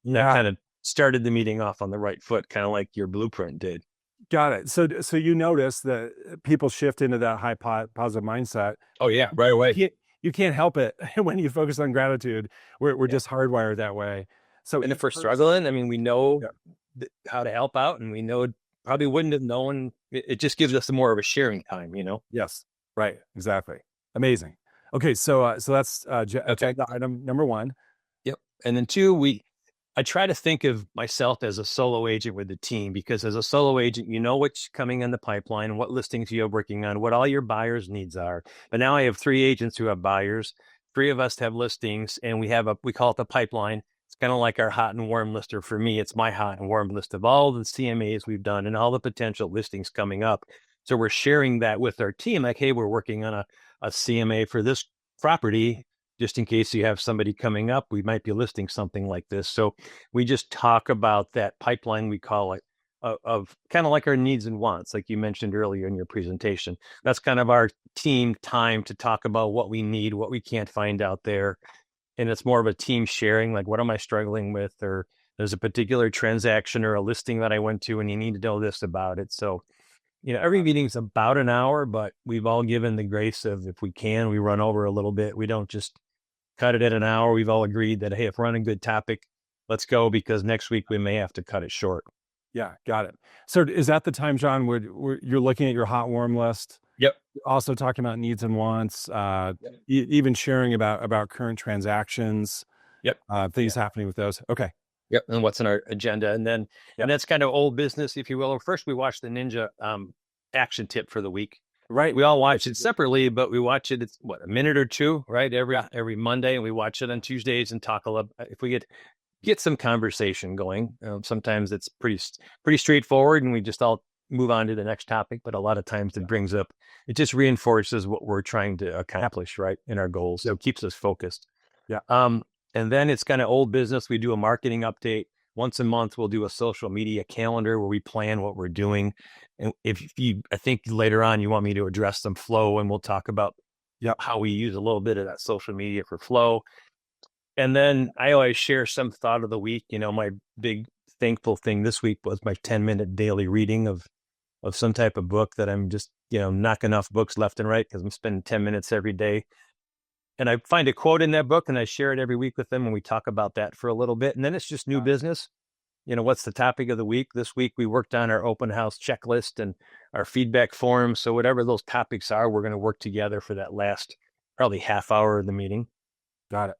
that Yeah, kind of started the meeting off on the right foot, kind of like your blueprint did. got it. So you notice that people shift into that high positive mindset. Oh yeah, right away. You can't help it when you focus on gratitude. We're Yeah. just hardwired that way. So And if we're first, struggling, I mean, we know yeah. how to help out, and we know probably wouldn't have known. It just gives us more of a sharing time. Yes, right, exactly. Amazing. Okay, so that's Okay. agenda item number one. Yep. And then two, I try to think of myself as a solo agent with the team, because as a solo agent, you know what's coming in the pipeline, what listings you're working on, what all your buyers' needs are. But now I have 3 agents who have buyers, 3 of us have listings, and we call it the pipeline. It's kind of like our hot and warm lister. For me, it's my hot and warm list of all the CMAs we've done and all the potential listings coming up. So we're sharing that with our team, like, hey, we're working on a CMA for this property. Just in case you have somebody coming up, we might be listing something like this. So we just talk about that pipeline, we call it, of kind of like our needs and wants, like you mentioned earlier in your presentation. That's kind of our team time to talk about what we need, what we can't find out there. And it's more of a team sharing, like, what am I struggling with? Or there's a particular transaction or a listing that I went to and you need to know this about it. So, every meeting's about an hour, but we've all given the grace of, if we can, we run over a little bit. We don't just cut it at an hour. We've all agreed that, hey, if we're on a good topic, let's go, because next week we may have to cut it short. Yeah, got it. So is that the time, John, where you're looking at your hot warm list? Yep. Also talking about needs and wants, Yep. even sharing about current transactions, Yep. things happening with those. Okay. Yep. And what's on our agenda. And then, Yep. and that's kind of old business, if you will. First, we watch the Ninja action tip for the week. Right. We all watch it separately, but we watch it. It's a minute or two, right? Every Monday, and we watch it on Tuesdays and talk a little. If we get some conversation going, sometimes it's pretty straightforward, and we just all move on to the next topic. But a lot of times it just reinforces what we're trying to accomplish, right, in our goals. So it keeps us focused. Yeah. And then it's kind of old business. We do a marketing update once a month. We'll do a social media calendar where we plan what we're doing. And I think later on you want me to address some flow, and we'll talk about how we use a little bit of that social media for flow. And then I always share some thought of the week. My big thankful thing this week was my 10-minute daily reading of some type of book that I'm just, knocking off books left and right, because I'm spending 10 minutes every day. And I find a quote in that book and I share it every week with them, and we talk about that for a little bit. And then it's just new business. What's the topic of the week? This week we worked on our open house checklist and our feedback form. So whatever those topics are, we're going to work together for that last probably half hour of the meeting. Got it.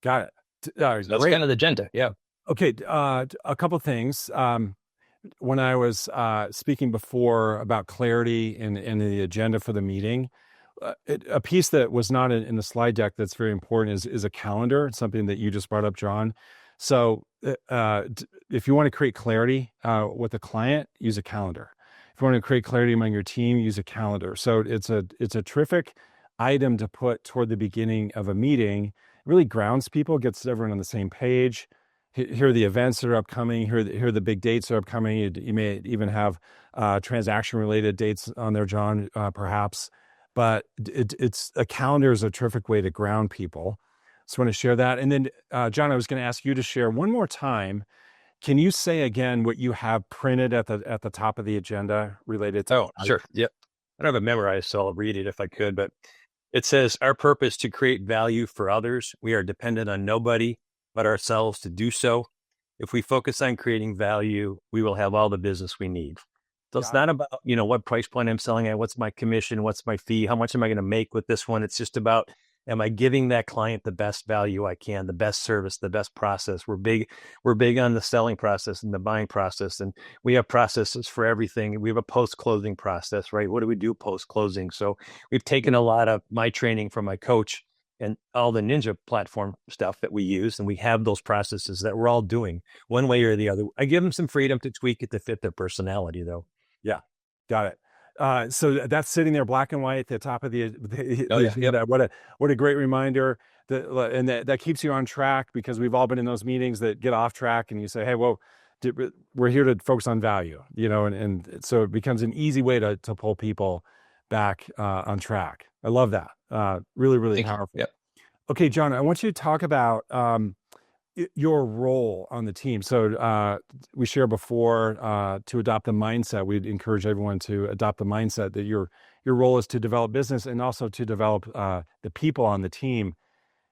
That's kind of the agenda. Yeah. Okay. A couple of things. When I was speaking before about clarity in the agenda for the meeting, a piece that was not in the slide deck that's very important is a calendar. It's something that you just brought up, John. So if you want to create clarity with a client, use a calendar. If you want to create clarity among your team, use a calendar. So it's a terrific item to put toward the beginning of a meeting. It really grounds people, gets everyone on the same page. Here are the events that are upcoming. Here are the big dates that are upcoming. You may even have transaction-related dates on there, John, perhaps. But it's a calendar is a terrific way to ground people. So I want to share that. And then, John, I was going to ask you to share one more time. Can you say again what you have printed at the top of the agenda related to? Oh, sure. Yep. I don't have it memorized, so I'll read it if I could. But it says, our purpose to create value for others. We are dependent on nobody but ourselves to do so. If we focus on creating value, we will have all the business we need. So it's not about, what price point I'm selling at, what's my commission, what's my fee, how much am I going to make with this one? It's just about, Am I giving that client the best value I can, the best service, the best process? We're big on the selling process and the buying process, and we have processes for everything. We have a post-closing process, right? What do we do post-closing? So we've taken a lot of my training from my coach and all the Ninja platform stuff that we use, and we have those processes that we're all doing one way or the other. I give them some freedom to tweak it to fit their personality, though. Yeah, got it. So that's sitting there black and white at the top of the Oh yeah, yep. what a great reminder and that keeps you on track, because we've all been in those meetings that get off track and you say, hey, well, we're here to focus on value, and so it becomes an easy way to pull people back on track. I love that. Really, really Thank you. powerful. Yep. Okay, John, I want you to talk about your role on the team. So we shared before, to adopt the mindset. We'd encourage everyone to adopt the mindset that your role is to develop business and also to develop the people on the team.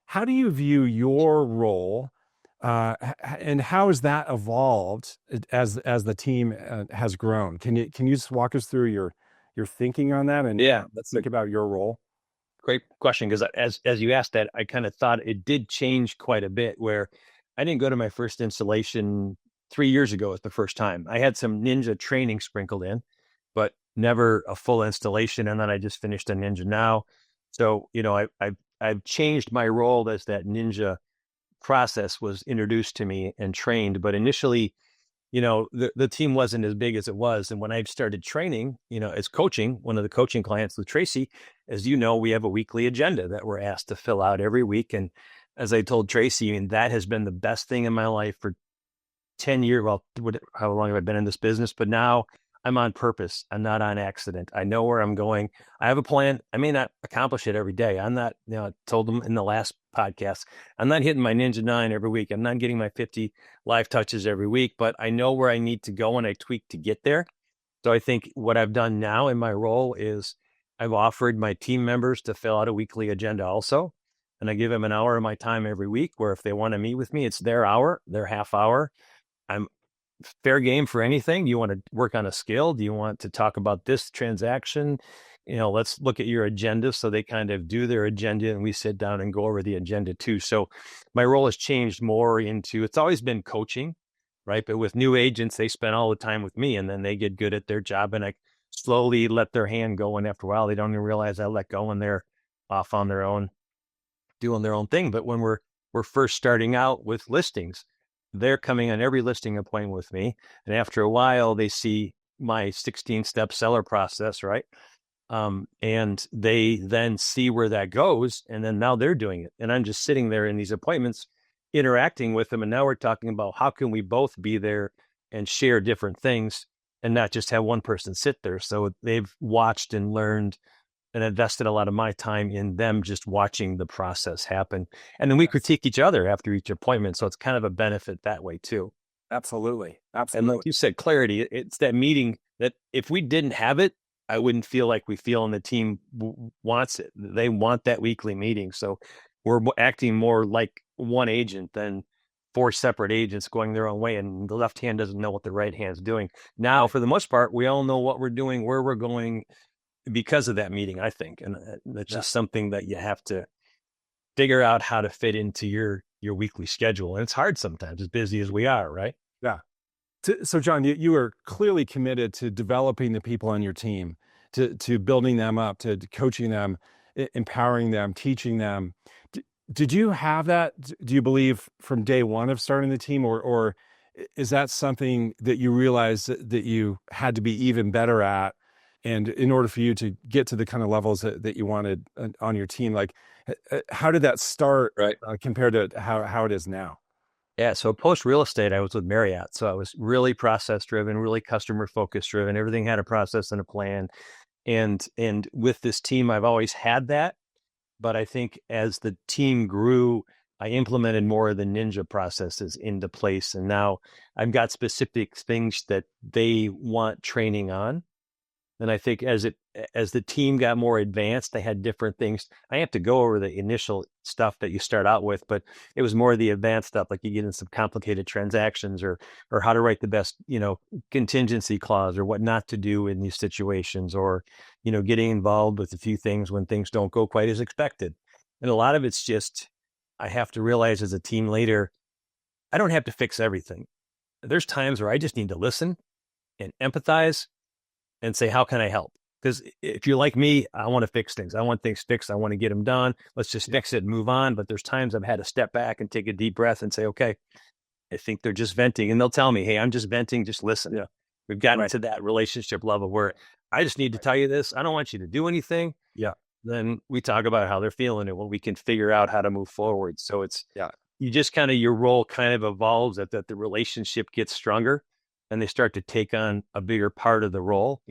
How do you view your role, and how has that evolved as the team has grown? Can you just walk us through your thinking on that, and Yeah, let's think about your role? great question. Because as you asked that, I kind of thought it did change quite a bit. Where I didn't go to my first installation 3 years ago. Was the first time I had some Ninja training sprinkled in, but never a full installation. And then I just finished a Ninja now. So I've changed my role as that Ninja process was introduced to me and trained. But initially, the team wasn't as big as it was. And when I started training, as coaching, one of the coaching clients with Tracy, as you know, we have a weekly agenda that we're asked to fill out every week. And as I told Tracy, I mean, that has been the best thing in my life for 10 years. Well, how long have I been in this business? But now I'm on purpose. I'm not on accident. I know where I'm going. I have a plan. I may not accomplish it every day. I'm not, I told them in the last podcast, I'm not hitting my Ninja 9 every week. I'm not getting my 50 live touches every week, but I know where I need to go and I tweak to get there. So I think what I've done now in my role is I've offered my team members to fill out a weekly agenda also. And I give them an hour of my time every week where if they want to meet with me, it's their hour, their half hour. I'm fair game for anything. Do you want to work on a skill? Do you want to talk about this transaction? Let's look at your agenda. So they kind of do their agenda and we sit down and go over the agenda too. So my role has changed more into, it's always been coaching, right? But with new agents, they spend all the time with me and then they get good at their job and I slowly let their hand go. And after a while, they don't even realize I let go and they're off on their own, doing their own thing. But when we're first starting out with listings, they're coming on every listing appointment with me. And after a while, they see my 16-step seller process, right? And they then see where that goes. And then now they're doing it. And I'm just sitting there in these appointments, interacting with them. And now we're talking about how can we both be there and share different things and not just have one person sit there. So they've watched and learned and invested a lot of my time in them just watching the process happen. And then we critique each other after each appointment. So it's kind of a benefit that way too. Absolutely. And like you said, clarity, it's that meeting that if we didn't have it, I wouldn't feel like we feel and the team wants it. They want that weekly meeting. So we're acting more like one agent than four separate agents going their own way. And the left hand doesn't know what the right hand's doing. Now, for the most part, we all know what we're doing, where we're going, because of that meeting, I think. And that's just something that you have to figure out how to fit into your weekly schedule. And it's hard sometimes, as busy as we are, right? Yeah. So John, you are clearly committed to developing the people on your team, to building them up, to coaching them, empowering them, teaching them. Did you have that, do you believe, from day one of starting the team, or is that something that you realized that you had to be even better at? And in order for you to get to the kind of levels that you wanted on your team, like how did that start, right, compared to how it is now? Yeah. So post real estate, I was with Marriott. So I was really process driven, really customer focused driven. Everything had a process and a plan. And with this team, I've always had that. But I think as the team grew, I implemented more of the Ninja processes into place. And now I've got specific things that they want training on. And I think as the team got more advanced, they had different things. I have to go over the initial stuff that you start out with, but it was more of the advanced stuff, like you get in some complicated transactions or how to write the best, contingency clause or what not to do in these situations, or, getting involved with a few things when things don't go quite as expected. And a lot of it's just, I have to realize as a team leader, I don't have to fix everything. There's times where I just need to listen and empathize and say, how can I help? Because if you're like me, I want to fix things. I want things fixed. I want to get them done. Let's just fix it and move on. But there's times I've had to step back and take a deep breath and say, okay, I think they're just venting. And they'll tell me, hey, I'm just venting. Just listen. Yeah. We've gotten to that relationship level where I just need to tell you this. I don't want you to do anything. Yeah. Then we talk about how they're feeling and when we can figure out how to move forward. So it's, you just kind of, your role kind of evolves that the relationship gets stronger and they start to take on a bigger part of the role,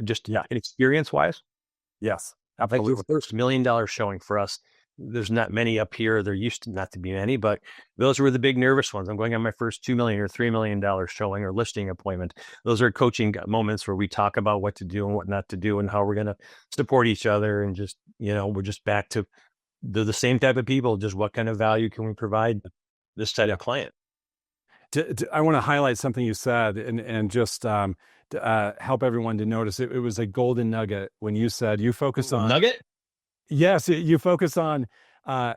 just experience wise. Yes, Absolutely. absolutely. Like the first $1 million showing for us, there's not many up here. There used to not to be many, but those were the big nervous ones. I'm going on my first $2 million or $3 million showing or listing appointment. Those are coaching moments where we talk about what to do and what not to do and how we're going to support each other. And just, we're just back to the same type of people. Just what kind of value can we provide this type of client? I want to highlight something you said and just to, help everyone to notice. It was a golden nugget when you said you focus on nugget. Yes, you focus on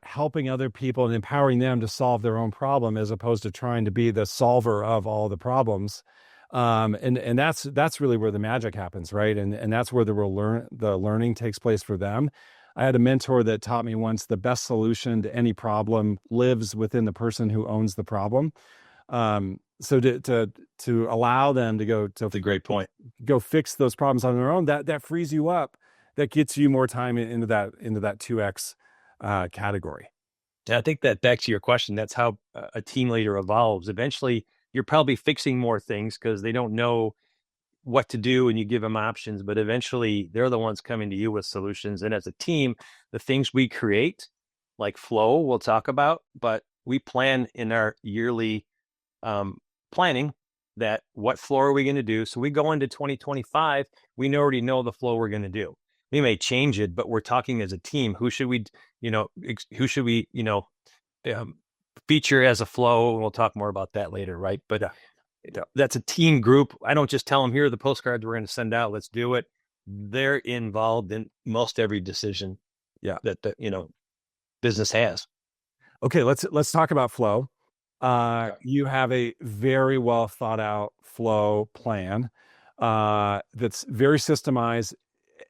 helping other people and empowering them to solve their own problem, as opposed to trying to be the solver of all the problems. And that's really where the magic happens, right? And that's where the learning takes place for them. I had a mentor that taught me once the best solution to any problem lives within the person who owns the problem. So to allow them to go to That's a great point. Go fix those problems on their own, that frees you up. That gets you more time into that 2x category. Yeah, I think that back to your question, that's how a team leader evolves. Eventually, you're probably fixing more things because they don't know what to do and you give them options, but eventually they're the ones coming to you with solutions. And as a team, the things we create, like flow, we'll talk about, but we plan in our yearly planning that what flow are we going to do? So we go into 2025, we already know the flow we're going to do. We may change it, but we're talking as a team. Who should we feature as a flow? We'll talk more about that later, right? But that's a team group. I don't just tell them, here are the postcards we're going to send out. Let's do it. They're involved in most every decision that the business has. Okay, let's talk about flow. You have a very well thought out flow plan that's very systemized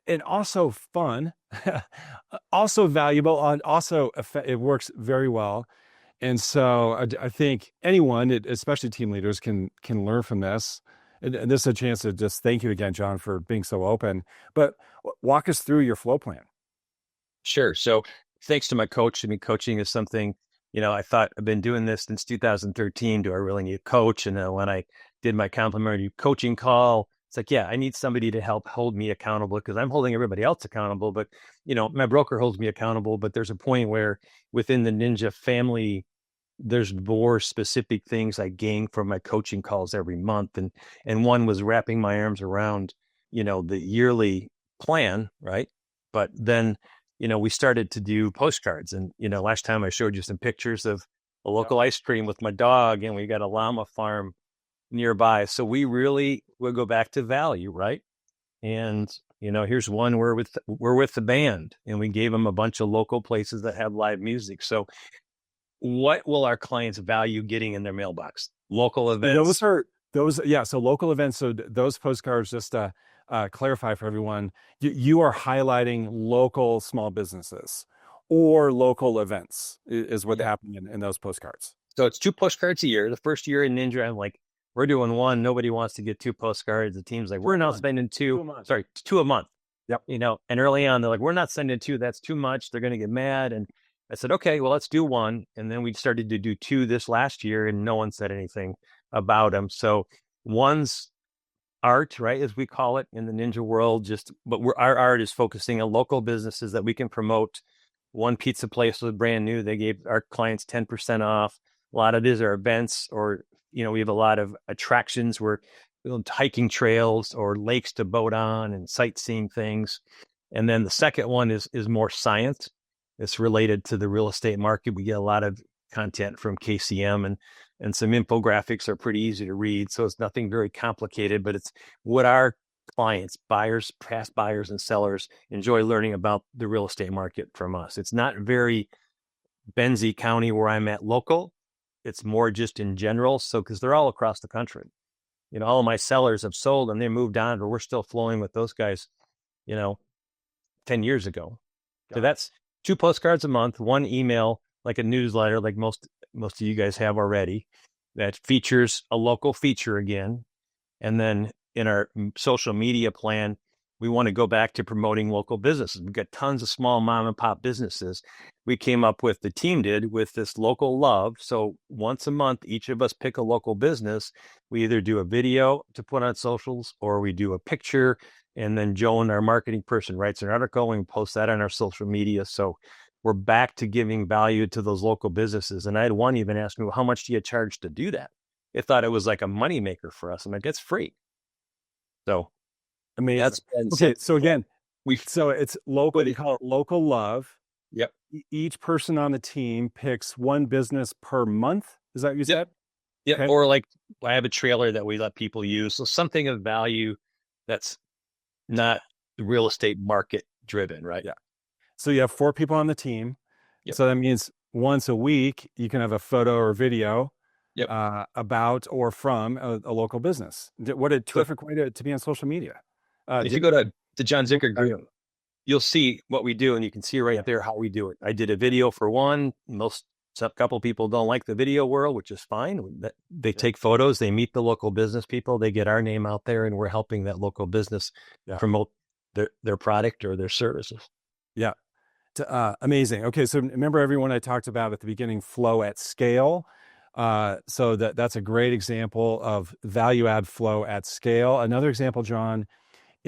and also fun, also valuable, and also it works very well. And so I think anyone, especially team leaders, can learn from this. And this is a chance to just thank you again, John, for being so open. But walk us through your flow plan. Sure. So thanks to my coach. I mean, coaching is something, I thought I've been doing this since 2013. Do I really need a coach? And then when I did my complimentary coaching call, it's like, I need somebody to help hold me accountable because I'm holding everybody else accountable. But, my broker holds me accountable. But there's a point where within the Ninja family, there's more specific things I gain from my coaching calls every month. And one was wrapping my arms around, the yearly plan, right? But then, we started to do postcards. And, last time I showed you some pictures of a local ice cream with my dog, and we got a llama farm nearby. So we really will go back to value, right? And, here's one we're with the band, and we gave them a bunch of local places that have live music. So what will our clients value getting in their mailbox? Local events. So local events. So those postcards, just to clarify for everyone, you are highlighting local small businesses or local events is what's happening in those postcards. So it's 2 postcards a year. The first year in Ninja, I'm like, we're doing 1. Nobody wants to get 2 postcards. The team's like, we're not spending 2 a month. Yep. And early on, they're like, we're not sending 2. That's too much. They're going to get mad. And I said, okay, well, let's do 1. And then we started to do 2 this last year, and no one said anything about them. So 1's art, right, as we call it in the Ninja world, but our art is focusing on local businesses that we can promote. One pizza place was brand new. They gave our clients 10% off. A lot of these are events, or, we have a lot of attractions where hiking trails or lakes to boat on and sightseeing things. And then the second one is more science. It's related to the real estate market. We get a lot of content from KCM, and some infographics are pretty easy to read. So it's nothing very complicated, but it's what our clients, buyers, past buyers and sellers enjoy learning about the real estate market from us. It's not very Benzie County where I'm at local. It's more just in general. So, because they're all across the country, all of my sellers have sold and they moved on, but we're still flowing with those guys, you know, 10 years ago. So that's 2 postcards a month, 1 email, like a newsletter, like most of you guys have already, that features a local feature again. And then in our social media plan, we want to go back to promoting local businesses. We've got tons of small mom and pop businesses. We came up with, the team did, with this local love. So once a month, each of us pick a local business. We either do a video to put on socials, or we do a picture, and then Joan, our marketing person, writes an article and we post that on our social media. So we're back to giving value to those local businesses. And I had one even ask me, well, how much do you charge to do that? It thought it was like a moneymaker for us. I'm like, it's free. So I mean, that's been okay. So again, we so it's local. You call it local love. Yep. Each person on the team picks one business per month. Is that what you said? Yeah. Okay. Or like, I have a trailer that we let people use. So something of value that's not real estate market driven, right? Yeah. So you have 4 people on the team. Yep. So that means once a week, you can have a photo or video about or from a local business. What a terrific way to be on social media. If you go to John Zicker Group, you'll see what we do, and you can see right there how we do it. I did a video for one. A couple people don't like the video world, which is fine. They take photos, they meet the local business people, they get our name out there, and we're helping that local business promote their product or their services. Yeah. Amazing. Okay. So remember everyone I talked about at the beginning, flow at scale. So that's a great example of value add flow at scale. Another example, John,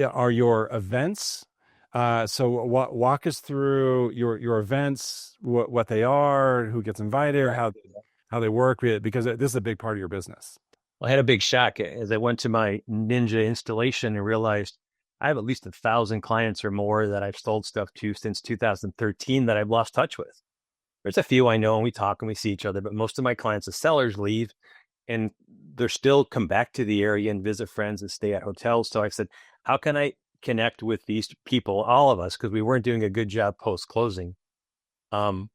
are your events. So walk us through your events, what they are, who gets invited, how they work, because this is a big part of your business. Well, I had a big shock as I went to my Ninja installation and realized I have at least 1,000 clients or more that I've sold stuff to since 2013 that I've lost touch with. There's a few I know and we talk and we see each other, but most of my clients, the sellers, leave and they're still come back to the area and visit friends and stay at hotels. So I said, how can I connect with these people, all of us, because we weren't doing a good job post-closing, and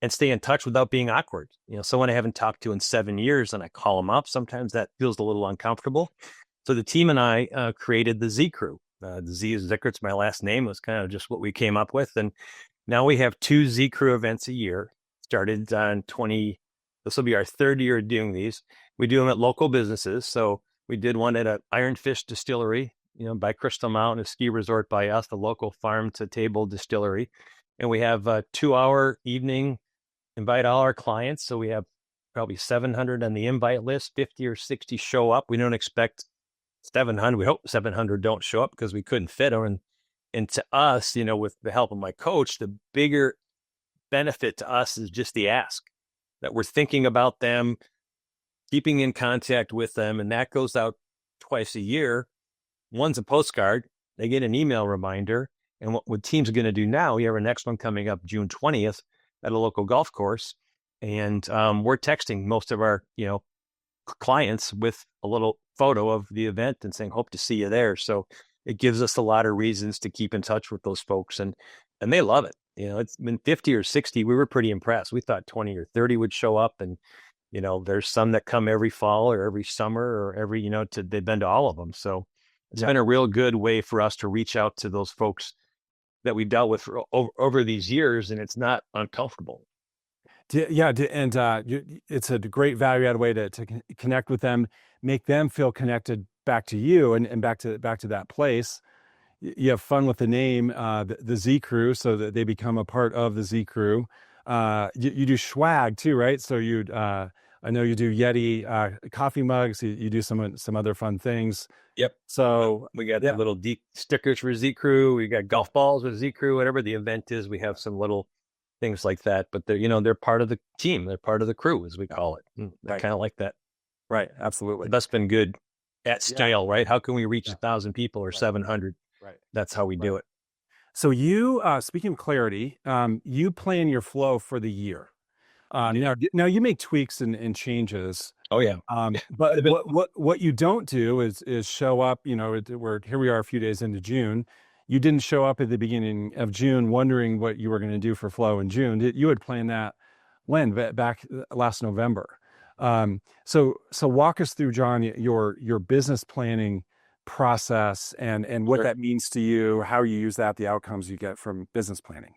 stay in touch without being awkward. Someone I haven't talked to in 7 years and I call them up, sometimes that feels a little uncomfortable. So the team and I created the Z Crew. The Z is Zickert's my last name. It was kind of just what we came up with. And now we have 2 Z Crew events a year. Started on this will be our 3rd year doing these. We do them at local businesses. So we did one at an Ironfish distillery, by Crystal Mountain, a ski resort by us, the local farm to table distillery. And we have a 2-hour evening, invite all our clients. So we have probably 700 on the invite list, 50 or 60 show up. We don't expect 700. We hope 700 don't show up because we couldn't fit them. And to us, with the help of my coach, the bigger benefit to us is just the ask, that we're thinking about them, keeping in contact with them. And that goes out twice a year. One's a postcard. They get an email reminder. And what teams are going to do now, we have our next one coming up June 20th at a local golf course. And we're texting most of our, clients with a little photo of the event and saying, hope to see you there. So it gives us a lot of reasons to keep in touch with those folks. And they love it. It's been 50 or 60. We were pretty impressed. We thought 20 or 30 would show up. And, there's some that come every fall or every summer or every, they've been to all of them. So it's been a real good way for us to reach out to those folks that we've dealt with over these years. And it's not uncomfortable. It's a great value add way to connect with them, make them feel connected back to you and back to that place. You have fun with the name, the Z Crew, so that they become a part of the Z Crew. You do swag too, right? So I know you do Yeti coffee mugs. You do some other fun things. Yep. So we got the little stickers for Z Crew. We got golf balls with Z Crew. Whatever the event is, we have some little things like that. But they're part of the team. They're part of the crew, as we call it. I kind of like that. Right. Absolutely. That's been good at scale, right? How can we reach 1,000 people or 700? Right. That's how we do it. So you, speaking of clarity, you plan your flow for the year. Now you make tweaks and changes Oh yeah. But They've been- what you don't do is show up. We're here. We are a few days into June. You didn't show up at the beginning of June wondering what you were going to do for flow in June. You had planned that when back last November. So walk us through, John, your business planning process and what Sure. that means to you, how you use that, the outcomes you get from business planning.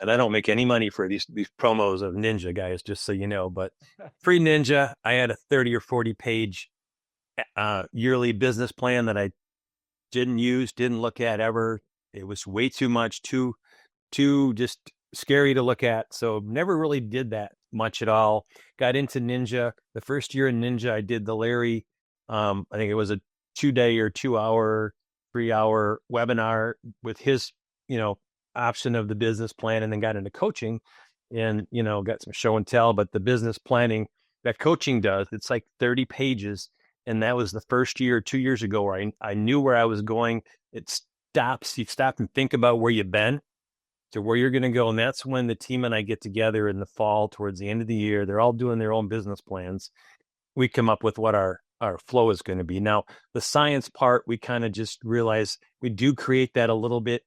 And I don't make any money for these promos of Ninja, guys, just so you know. But free Ninja, I had a 30 or 40 page yearly business plan that I didn't use, didn't look at ever. It was way too much, too just scary to look at. So never really did that much at all. Got into Ninja. The first year in Ninja, I did the Larry. I think it was a 2-day or 2-hour, 3-hour webinar with his, option of the business plan, and then got into coaching and, got some show and tell. But the business planning that coaching does, it's like 30 pages. And that was the first year, 2 years ago, where I knew where I was going. You stop and think about where you've been to where you're going to go. And that's when the team and I get together in the fall towards the end of the year. They're all doing their own business plans. We come up with what our flow is going to be. Now, the science part, we kind of just realize we do create that a little bit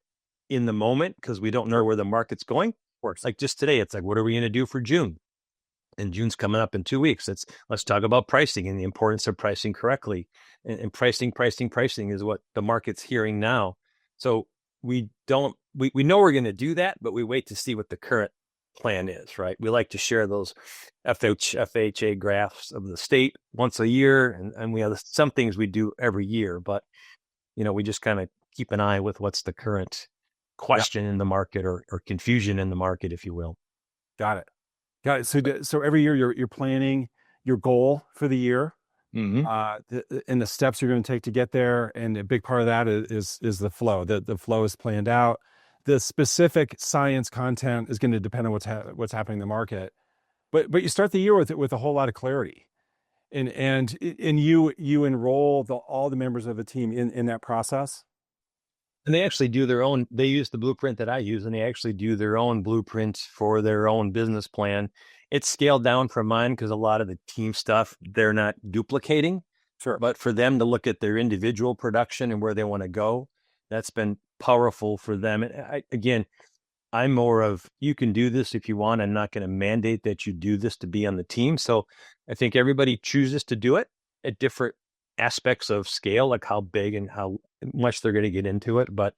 in the moment because we don't know where the market's going. Of course, like just today, it's like, what are we going to do for June? And June's coming up in 2 weeks. Let's talk about pricing and the importance of pricing correctly. And pricing is what the market's hearing now. So we know we're going to do that, but we wait to see what the current plan is, right? We like to share those FHA graphs of the state once a year. And we have some things we do every year, but we just kind of keep an eye with what's the current question in the market or confusion in the market, if you will. Got it. Got it. So every year you're planning your goal for the year, Mm-hmm. and the steps you're going to take to get there. And a big part of that is the flow. The flow is planned out. The specific science content is going to depend on what's happening in the market. But you start the year with a whole lot of clarity, and you enroll all the members of the team in that process. And they actually do their own, they use the blueprint that I use, and they actually do their own blueprint for their own business plan. It's scaled down from mine because a lot of the team stuff, they're not duplicating. Sure. But for them to look at their individual production and where they want to go, that's been powerful for them. And again, I'm more of, you can do this if you want. I'm not going to mandate that you do this to be on the team. So I think everybody chooses to do it at different aspects of scale, like how big and how much they're going to get into it. But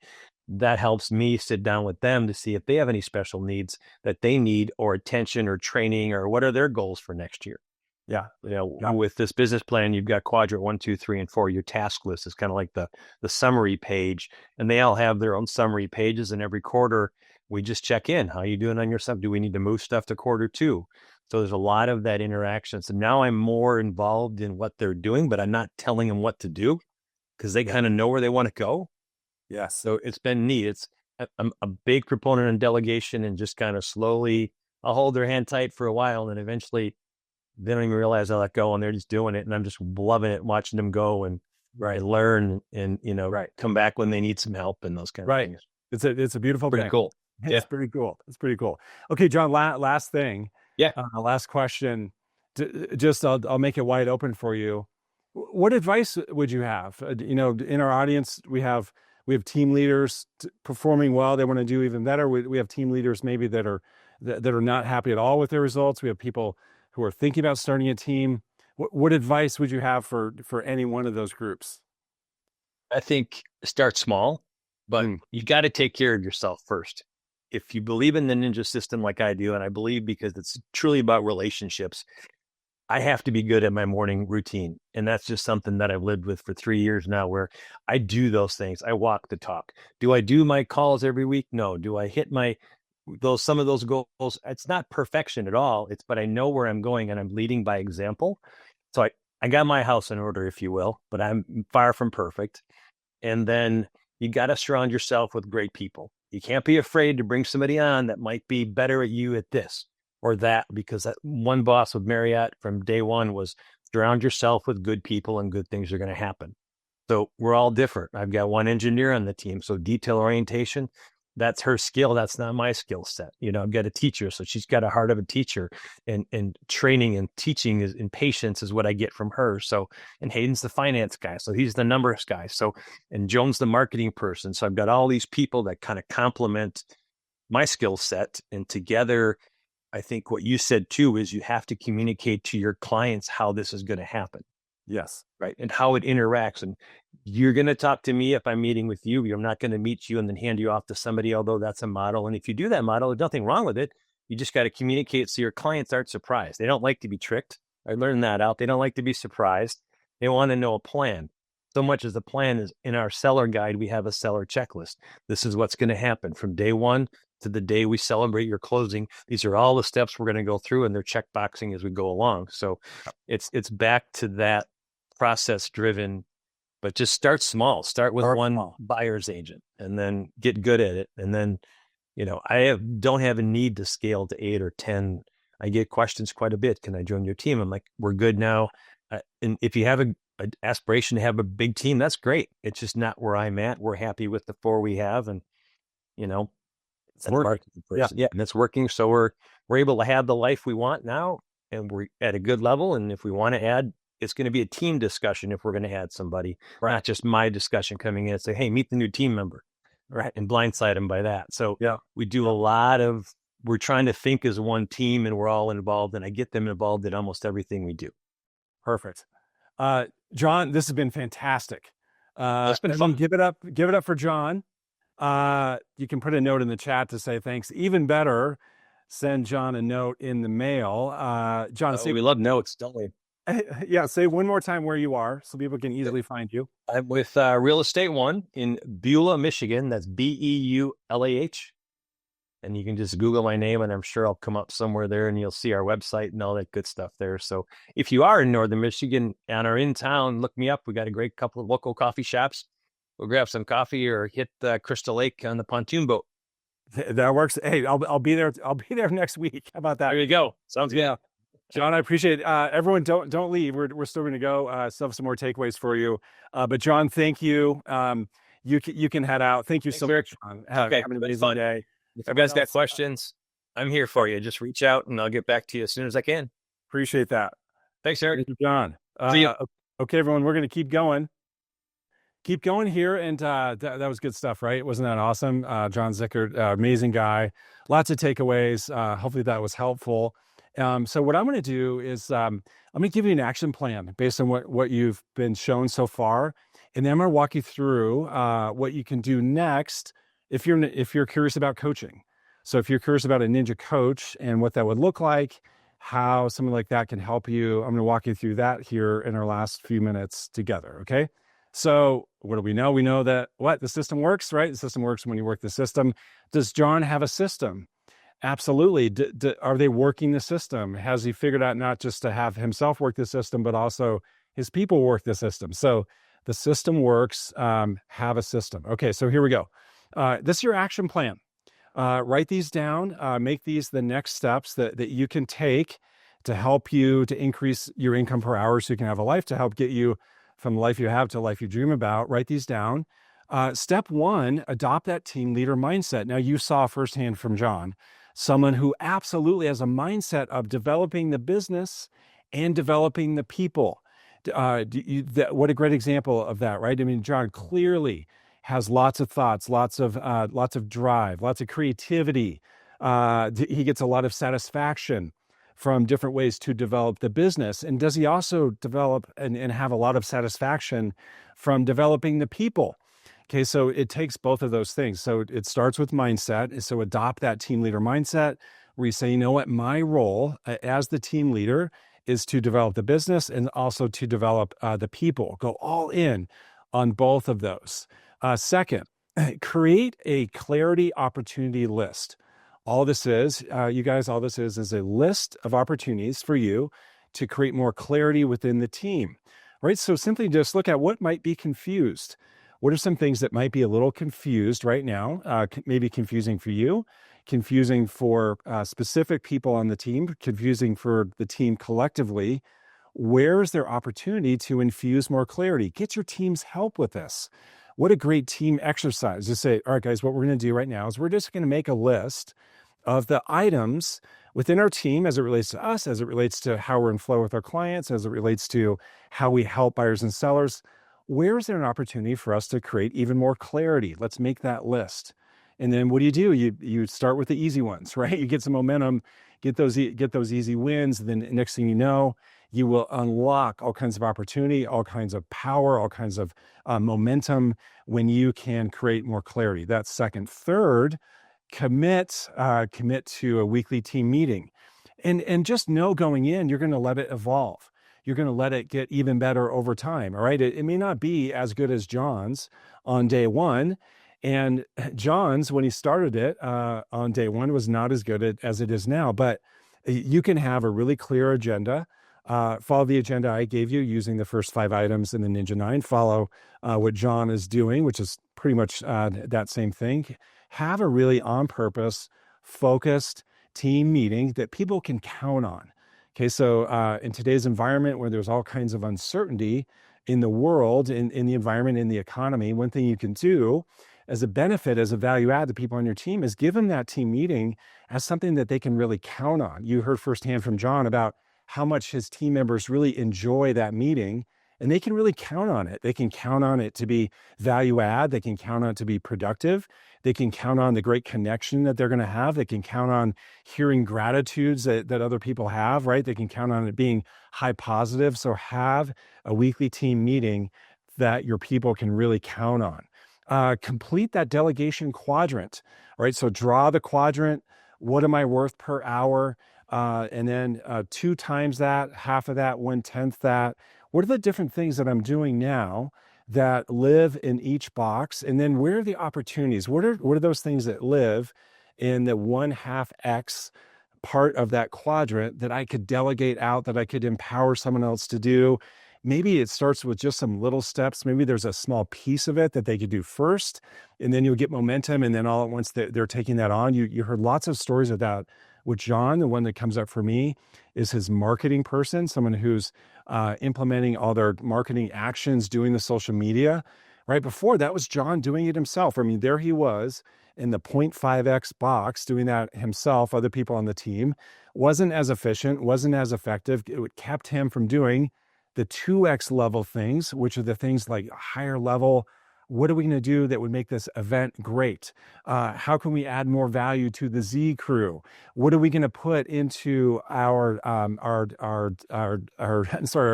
that helps me sit down with them to see if they have any special needs that they need, or attention or training, or what are their goals for next year. Yeah. With this business plan, you've got quadrant 1, 2, 3, and 4. Your task list is kind of like the summary page, and they all have their own summary pages. And every quarter, we just check in. How are you doing on your stuff? Do we need to move stuff to quarter 2? So there's a lot of that interaction. So now I'm more involved in what they're doing, but I'm not telling them what to do because they kind of know where they want to go. Yes. So it's been neat. I'm a big proponent of delegation, and just kind of slowly, I'll hold their hand tight for a while, and eventually they don't even realize I let go, and they're just doing it. And I'm just loving it, watching them go and learn and, come back when they need some help and those kind of things. It's a beautiful Pretty thing. cool. It's pretty cool. It's pretty cool. Okay, John, last thing. Yeah. Last question. I'll make it wide open for you. What advice would you have? In our audience, we have team leaders performing well. They want to do even better. We have team leaders maybe that are not happy at all with their results. We have people who are thinking about starting a team. What advice would you have for any one of those groups? I think start small, but you got to take care of yourself first. If you believe in the ninja system like I do, and I believe because it's truly about relationships, I have to be good at my morning routine. And that's just something that I've lived with for 3 years now, where I do those things. I walk the talk. Do I do my calls every week? No. Do I hit some of those goals? It's not perfection at all. But I know where I'm going, and I'm leading by example. So I got my house in order, if you will, but I'm far from perfect. And then you got to surround yourself with great people. You can't be afraid to bring somebody on that might be better at you at this or that, because that one boss with Marriott from day one was surround yourself with good people and good things are going to happen. So we're all different. I've got one engineer on the team. So detail orientation, that's her skill. That's not my skill set. I've got a teacher, so she's got a heart of a teacher, and training and teaching and patience is what I get from her. So, and Hayden's the finance guy, so he's the numbers guy. So, and Joan's the marketing person. So I've got all these people that kind of complement my skill set, and together, I think what you said too is you have to communicate to your clients how this is going to happen. Yes. Right. And how it interacts. And you're going to talk to me if I'm meeting with you. I'm not going to meet you and then hand you off to somebody, although that's a model. And if you do that model, there's nothing wrong with it. You just got to communicate so your clients aren't surprised. They don't like to be tricked. I learned that out. They don't like to be surprised. They want to know a plan. So much as the plan is in our seller guide, we have a seller checklist. This is what's going to happen from day one to the day we celebrate your closing. These are all the steps we're going to go through, and they're check boxing as we go along. So it's back to that process driven, but just start small. Start with one buyer's agent and then get good at it. And then, don't have a need to scale to 8 or 10. I get questions quite a bit. Can I join your team? I'm like, we're good now. And if you have an aspiration to have a big team, that's great. It's just not where I'm at. We're happy with the 4 we have. And, it's working. Yeah. And it's working. So we're able to have the life we want now, and we're at a good level. And if we want to add, it's going to be a team discussion if we're going to add somebody, not just my discussion coming in and say, hey, meet the new team member, right? And blindside them by that. So we do we're trying to think as one team, and we're all involved, and I get them involved in almost everything we do. Perfect. John, this has been fantastic. It's been fun. Give it up for John. You can put a note in the chat to say thanks. Even better, send John a note in the mail. John, we love notes, don't we? Yeah, say one more time where you are so people can easily find you. I'm with Real Estate One in Beulah, Michigan. That's Beulah. And you can just Google my name, and I'm sure I'll come up somewhere there, and you'll see our website and all that good stuff there. So if you are in Northern Michigan and are in town, look me up. We got a great couple of local coffee shops. We'll grab some coffee or hit Crystal Lake on the pontoon boat. That works. Hey, I'll be there. I'll be there next week. How about that? There you go. Sounds good. Yeah. John, I appreciate it. Everyone, don't leave. We're still going to go. Still have some more takeaways for you. But John, thank you. You can head out. Thank you so much, John. Have an amazing day. If you guys got questions, I'm here for you. Just reach out, and I'll get back to you as soon as I can. Appreciate that. Thanks, Eric. Thank you, John. See you. Okay, everyone, we're going to keep going. Keep going here, and that was good stuff, right? Wasn't that awesome? John Zickert, amazing guy. Lots of takeaways. Hopefully that was helpful. So what I'm going to do is I'm going to give you an action plan based on what you've been shown so far, and then I'm going to walk you through what you can do next if you're curious about coaching. So if you're curious about a Ninja coach and what that would look like, how something like that can help you, I'm going to walk you through that here in our last few minutes together. Okay. So what do we know? We know that the system works, right? The system works when you work the system. Does John have a system? Absolutely. Are they working the system? Has he figured out not just to have himself work the system, but also his people work the system? So the system works, have a system. Okay, so here we go. This is your action plan. Write these down, make these the next steps that you can take to help you to increase your income per hour so you can have a life, to help get you from the life you have to the life you dream about. Write these down. Step 1, adopt that team leader mindset. Now, you saw firsthand from John, someone who absolutely has a mindset of developing the business and developing the people. What a great example of that, right? I mean, John clearly has lots of thoughts, lots of drive, lots of creativity. He gets a lot of satisfaction from different ways to develop the business. And does he also develop and have a lot of satisfaction from developing the people? Okay, so it takes both of those things. So it starts with mindset. So adopt that team leader mindset where you say, you know what, my role as the team leader is to develop the business and also to develop the people. Go all in on both of those. Second, create a clarity opportunity list. All this is, you guys, all this is a list of opportunities for you to create more clarity within the team, right? So simply just look at what might be confused. What are some things that might be a little confused right now? Maybe confusing for you, confusing for specific people on the team, confusing for the team collectively. Where is there opportunity to infuse more clarity? Get your team's help with this. what a great team exercise to say, all right, guys, what we're going to do right now is we're just going to make a list of the items within our team as it relates to us, as it relates to how we're in flow with our clients, as it relates to how we help buyers and sellers. Where is there an opportunity for us to create even more clarity? Let's make that list. And then what do? You start with the easy ones, right? You get some momentum, get those easy wins. And then next thing you know, you will unlock all kinds of opportunity, all kinds of power, all kinds of momentum when you can create more clarity. That's second. Third, commit to a weekly team meeting, and just know going in, you're going to let it evolve. You're going to let it get even better over time. All right. It may not be as good as John's on day one. And John's, when he started it on day one, was not as good as it is now. But you can have a really clear agenda. Follow the agenda I gave you using the first 5 items in the Ninja 9. Follow what John is doing, which is pretty much that same thing. Have a really on purpose, focused team meeting that people can count on. Okay, so in today's environment where there's all kinds of uncertainty in the world, in the environment, in the economy, one thing you can do as a benefit, as a value add to people on your team is give them that team meeting as something that they can really count on. You heard firsthand from John about how much his team members really enjoy that meeting, and they can really count on it. They can count on it to be value add. They can count on it to be productive. They can count on the great connection that they're going to have. They can count on hearing gratitudes that other people have, right? They can count on it being high positive. So have a weekly team meeting that your people can really count on. Complete that delegation quadrant, right? So draw the quadrant. What am I worth per hour? And then 2 times that, half of that, 1/10 that. What are the different things that I'm doing now that live in each box? And then where are the opportunities? What are those things that live in the 1/2 X part of that quadrant that I could delegate out, that I could empower someone else to do? Maybe it starts with just some little steps. Maybe there's a small piece of it that they could do first, and then you'll get momentum. And then all at once they're taking that on. You heard lots of stories of that with John. The one that comes up for me is his marketing person, someone who's implementing all their marketing actions, doing the social media. Right before that was John doing it himself. I mean, there he was in the 0.5x box doing that himself. Other people on the team wasn't as efficient, wasn't as effective. It kept him from doing the 2x level things, which are the things like higher level. What are we going to do that would make this event great? How can we add more value to the Z crew? What are we going to put into our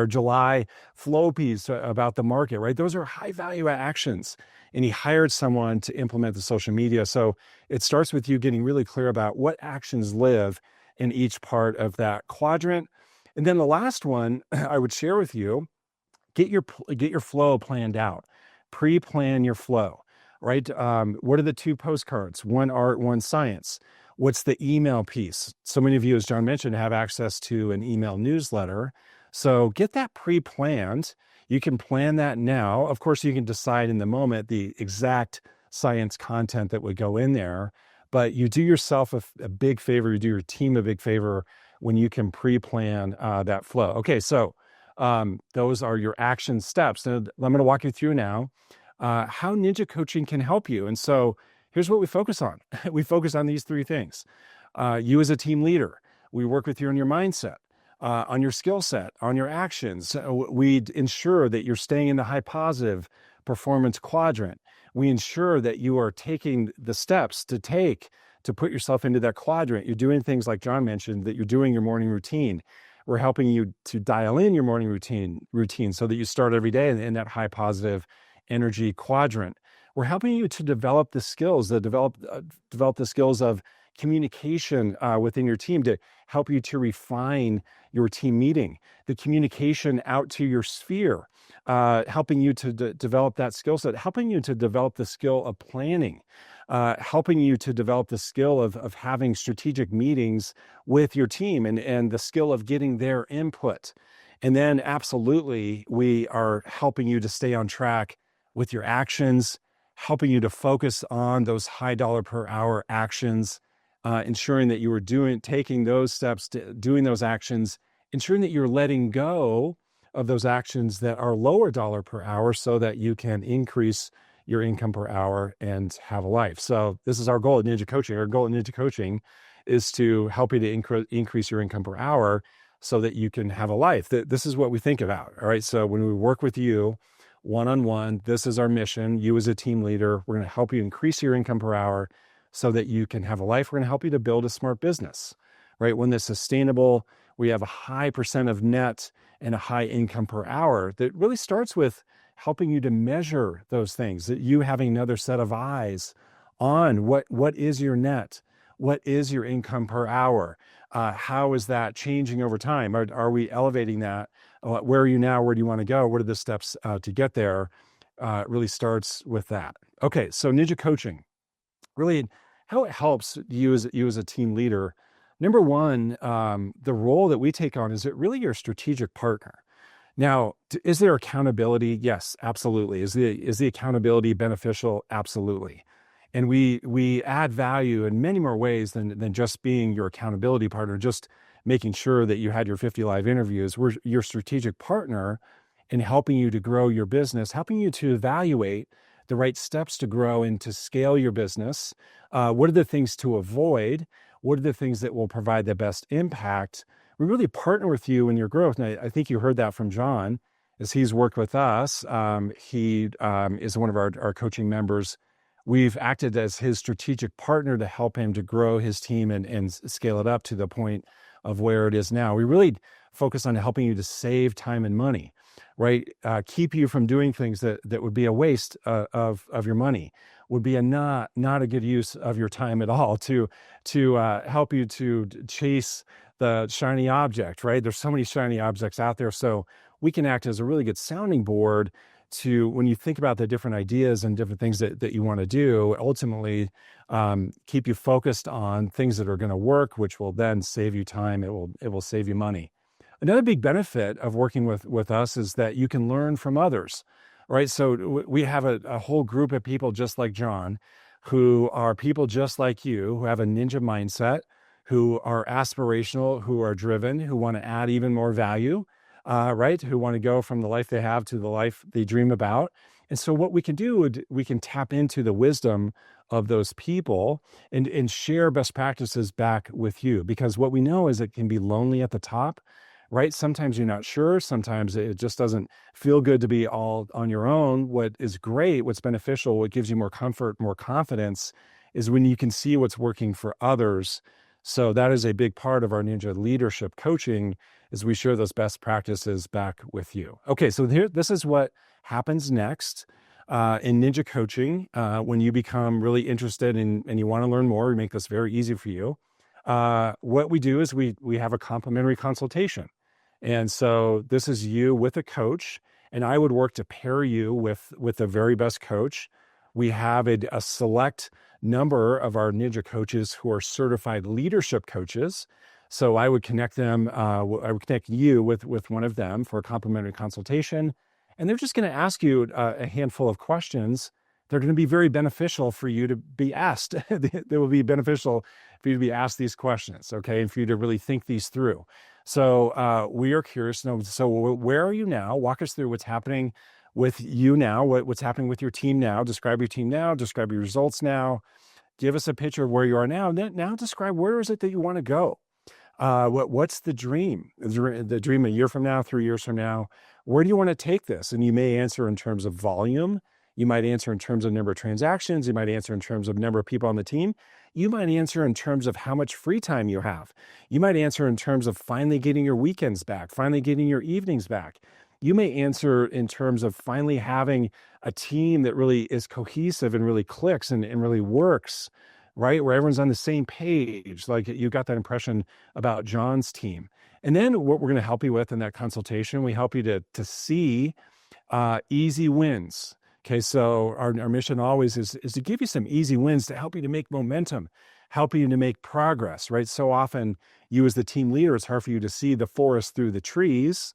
July flow piece about the market, right? Those are high value actions. And he hired someone to implement the social media. So it starts with you getting really clear about what actions live in each part of that quadrant. And then the last one I would share with you, get your flow planned out. Pre-plan your flow, right? What are the 2 postcards? One art, one science. What's the email piece? So many of you, as John mentioned, have access to an email newsletter. So get that pre-planned. You can plan that now. Of course, you can decide in the moment the exact science content that would go in there, but you do yourself a big favor, you do your team a big favor when you can pre-plan that flow. Okay, so those are your action steps. And I'm going to walk you through now how Ninja Coaching can help you. And so here's what we focus on. We focus on these 3 things. You as a team leader, we work with you on your mindset, on your skill set, on your actions. We ensure that you're staying in the high positive performance quadrant. We ensure that you are taking the steps to put yourself into that quadrant. You're doing things like John mentioned, that you're doing your morning routine. We're helping you to dial in your morning routine so that you start every day in that high positive energy quadrant. We're helping you to develop the skills, develop the skills of communication within your team, to help you to refine your team meeting, the communication out to your sphere, helping you to develop that skill set, helping you to develop the skill of planning, helping you to develop the skill of having strategic meetings with your team, and the skill of getting their input. And then absolutely, we are helping you to stay on track with your actions, helping you to focus on those high dollar per hour actions, ensuring that you are taking those steps, doing those actions, ensuring that you're letting go of those actions that are lower dollar per hour so that you can increase your income per hour and have a life. So this is our goal at Ninja Coaching. Our goal at Ninja Coaching is to help you to increase your income per hour so that you can have a life. This is what we think about. All right. So when we work with you one-on-one, this is our mission. You as a team leader, we're going to help you increase your income per hour so that you can have a life. We're going to help you to build a smart business, right? One that's sustainable. We have a high percent of net and a high income per hour that really starts with helping you to measure those things, that you having another set of eyes on what is your net, what is your income per hour, how is that changing over time? Are we elevating that? Where are you now? Where do you want to go? What are the steps to get there? It really starts with that. Okay, so Ninja Coaching, really how it helps you as a team leader. Number one, the role that we take on is it really your strategic partner. Now, is there accountability? Yes, absolutely. Is the accountability beneficial? Absolutely. And we add value in many more ways than just being your accountability partner, just making sure that you had your 50 live interviews. We're your strategic partner in helping you to grow your business, helping you to evaluate the right steps to grow and to scale your business. What are the things to avoid? What are the things that will provide the best impact? We really partner with you in your growth. And I think you heard that from John as he's worked with us. He is one of our coaching members. We've acted as his strategic partner to help him to grow his team and scale it up to the point of where it is now. We really focus on helping you to save time and money, right? Keep you from doing things that would be a waste of your money, would be not a good use of your time at all, to help you to chase the shiny object, right? There's so many shiny objects out there. So we can act as a really good sounding board to, when you think about the different ideas and different things that you want to do, ultimately keep you focused on things that are going to work, which will then save you time. It will save you money. Another big benefit of working with us is that you can learn from others, right? So we have a whole group of people just like John, who are people just like you, who have a ninja mindset, who are aspirational, who are driven, who want to add even more value, right? Who want to go from the life they have to the life they dream about. And so what we can do, we can tap into the wisdom of those people and share best practices back with you, because what we know is it can be lonely at the top, right? Sometimes you're not sure. Sometimes it just doesn't feel good to be all on your own. What is great, what's beneficial, what gives you more comfort, more confidence is when you can see what's working for others. So that is a big part of our Ninja leadership coaching, is we share those best practices back with you. Okay, so this is what happens next in Ninja coaching when you become really interested and you want to learn more. We make this very easy for you. What we do is we have a complimentary consultation. And so this is you with a coach, and I would work to pair you with the very best coach. We have a select number of our Ninja coaches who are certified leadership coaches. So I would connect them, I would connect you with one of them for a complimentary consultation. And they're just going to ask you a handful of questions. They're going to be very beneficial for you to be asked. They will be beneficial for you to be asked these questions, okay? And for you to really think these through. So we are curious to know, so where are you now? Walk us through what's happening with you now, what's happening with your team now. Describe your team now, describe your results now. Give us a picture of where you are now. Now describe, where is it that you want to go? What's the dream? The dream a year from now, 3 years from now? Where do you want to take this? And you may answer in terms of volume. You might answer in terms of number of transactions. You might answer in terms of number of people on the team. You might answer in terms of how much free time you have. You might answer in terms of finally getting your weekends back, finally getting your evenings back. You may answer in terms of finally having a team that really is cohesive and really clicks and really works, right? Where everyone's on the same page. Like you got that impression about John's team. And then what we're going to help you with in that consultation, we help you to see easy wins. Okay, so our mission always is to give you some easy wins to help you to make momentum, help you to make progress, right? So often you as the team leader, it's hard for you to see the forest through the trees,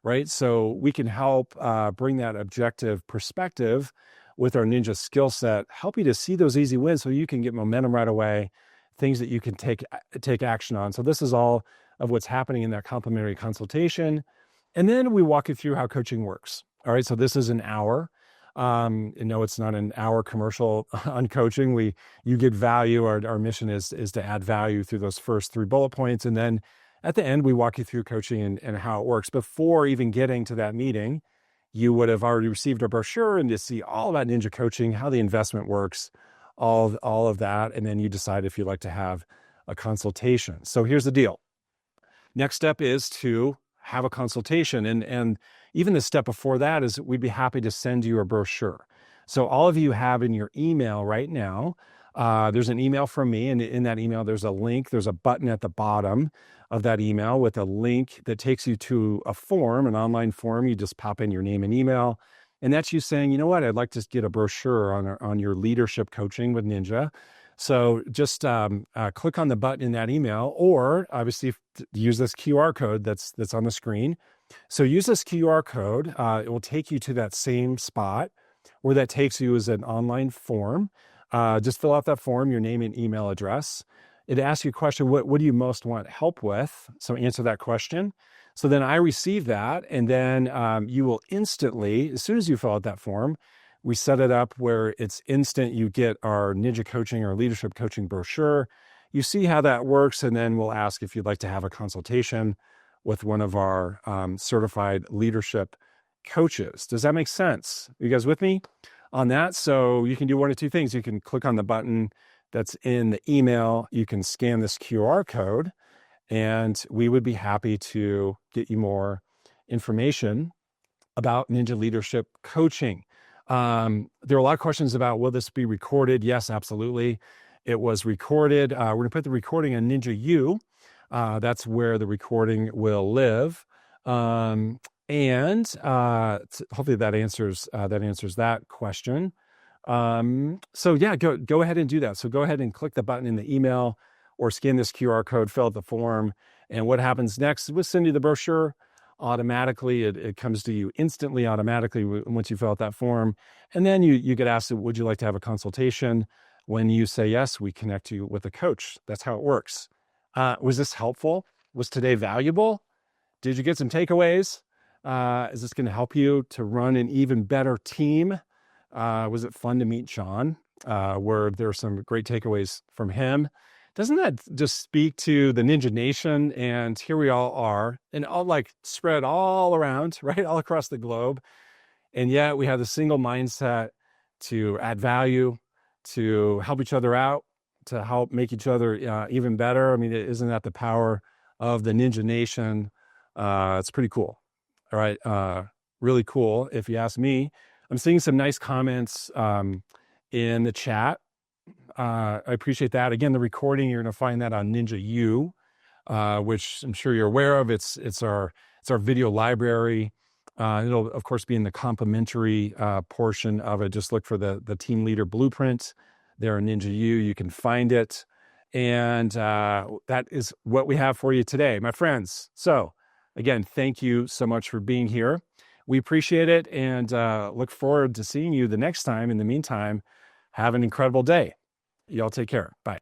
right? So we can help bring that objective perspective with our Ninja skill set, help you to see those easy wins so you can get momentum right away, things that you can take action on. So this is all of what's happening in that complimentary consultation. And then we walk you through how coaching works. All right, so this is an hour. No, it's not an hour commercial on coaching. You get value. Our mission is to add value through those first 3 bullet points. And then at the end, we walk you through coaching and how it works. Before even getting to that meeting, you would have already received a brochure and to see all about Ninja coaching, how the investment works, all of that. And then you decide if you'd like to have a consultation. So here's the deal. Next step is to have a consultation. And even the step before that is we'd be happy to send you a brochure. So all of you have in your email right now, there's an email from me. And in that email, there's a link. There's a button at the bottom of that email with a link that takes you to a form, an online form. You just pop in your name and email. And that's you saying, you know what, I'd like to get a brochure on your leadership coaching with Ninja. So just click on the button in that email, or obviously use this QR code that's on the screen. So use this QR code. It will take you to that same spot. Where that takes you is an online form. Just fill out that form, your name and email address. It asks you a question, what do you most want help with? So answer that question. So then I receive that, and then you will instantly, as soon as you fill out that form, we set it up where it's instant. You get our Ninja coaching or leadership coaching brochure. You see how that works, and then we'll ask if you'd like to have a consultation with one of our certified leadership coaches. Does that make sense? Are you guys with me on that? So you can do one of 2 things. You can click on the button that's in the email. You can scan this QR code, and we would be happy to get you more information about Ninja leadership coaching. There are a lot of questions about, will this be recorded? Yes, absolutely. It was recorded. We're going to put the recording on Ninja U. That's where the recording will live. And hopefully that answers that question. So yeah, go ahead and do that. So go ahead and click the button in the email or scan this QR code, fill out the form. And what happens next, we'll send you the brochure automatically. It comes to you instantly, automatically, once you fill out that form. And then you get asked, would you like to have a consultation? When you say yes, we connect you with a coach. That's how it works. Was this helpful? Was today valuable? Did you get some takeaways? Is this going to help you to run an even better team? Was it fun to meet Sean? Where there are some great takeaways from him. Doesn't that just speak to the Ninja Nation? And here we all are, and all like spread all around, right? All across the globe. And yet we have the single mindset to add value, to help each other out, to help make each other even better. I mean, isn't that the power of the Ninja Nation? It's pretty cool. All right. Really cool. If you ask me, I'm seeing some nice comments in the chat. I appreciate that. Again, the recording, you're going to find that on Ninja U, which I'm sure you're aware of. It's our video library. It'll of course be in the complimentary portion of it. Just look for the team leader blueprint there in Ninja U. You can find it. And that is what we have for you today, my friends. So again, thank you so much for being here. We appreciate it, and look forward to seeing you the next time. In the meantime, have an incredible day. Y'all take care. Bye.